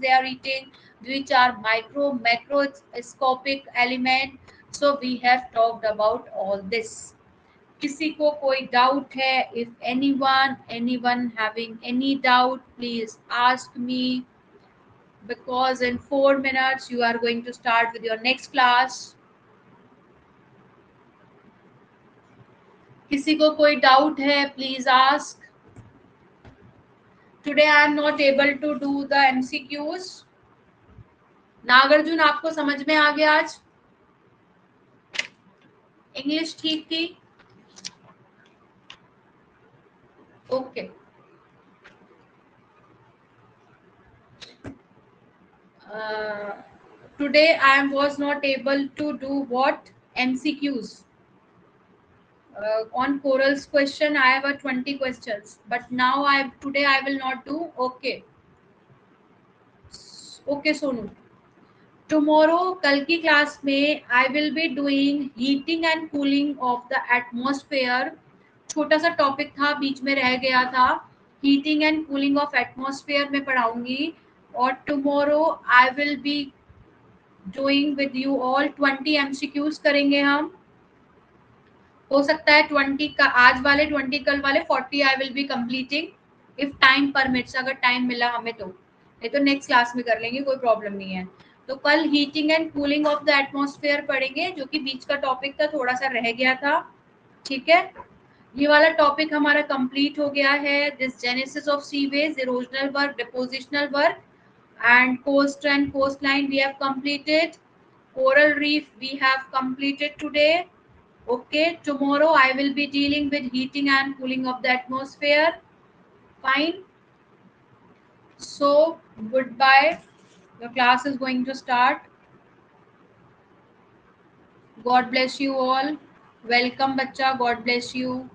they are eating, which are macroscopic element. So we have talked about all this. किसी को कोई doubt है? If anyone having any doubt, please ask me, because in 4 minutes you are going to start with your next class. किसी को कोई doubt है? Please ask. Today I am not able to do the MCQs. Nagarjuna, आपको समझ में आ गया आज? English ठीक थी? Okay. Today I was not able to do what? MCQs. On corals question I have a 20 questions, but now today I will not do. Okay. Okay, Sonu. Tomorrow कल की class में I will be doing heating and cooling of the atmosphere. छोटा सा topic था, बीच में रह गया था, heating and cooling of atmosphere में पढ़ाऊंगी। और tomorrow I will be doing with you all 20 MCQs करेंगे हम। हो सकता है 20 का आज वाले, 20 कल वाले, 40 आई will be completing if time permits, अगर टाइम मिला हमें तो, नहीं तो नेक्स्ट क्लास में कर लेंगे, कोई प्रॉब्लम नहीं है। तो कल heating and cooling of the atmosphere पढ़ेंगे, जो कि बीच का टॉपिक था, थोड़ा सा रह गया था। ठीक है, ये वाला टॉपिक हमारा कंप्लीट हो गया है। This genesis of sewage, erosional work, depositional work and coast and coastline we have completed. Coral reef we have completed today. Okay, tomorrow I will be dealing with heating and cooling of the atmosphere. Fine. So goodbye, your class is going to start. God bless you all. Welcome बच्चा, God bless you.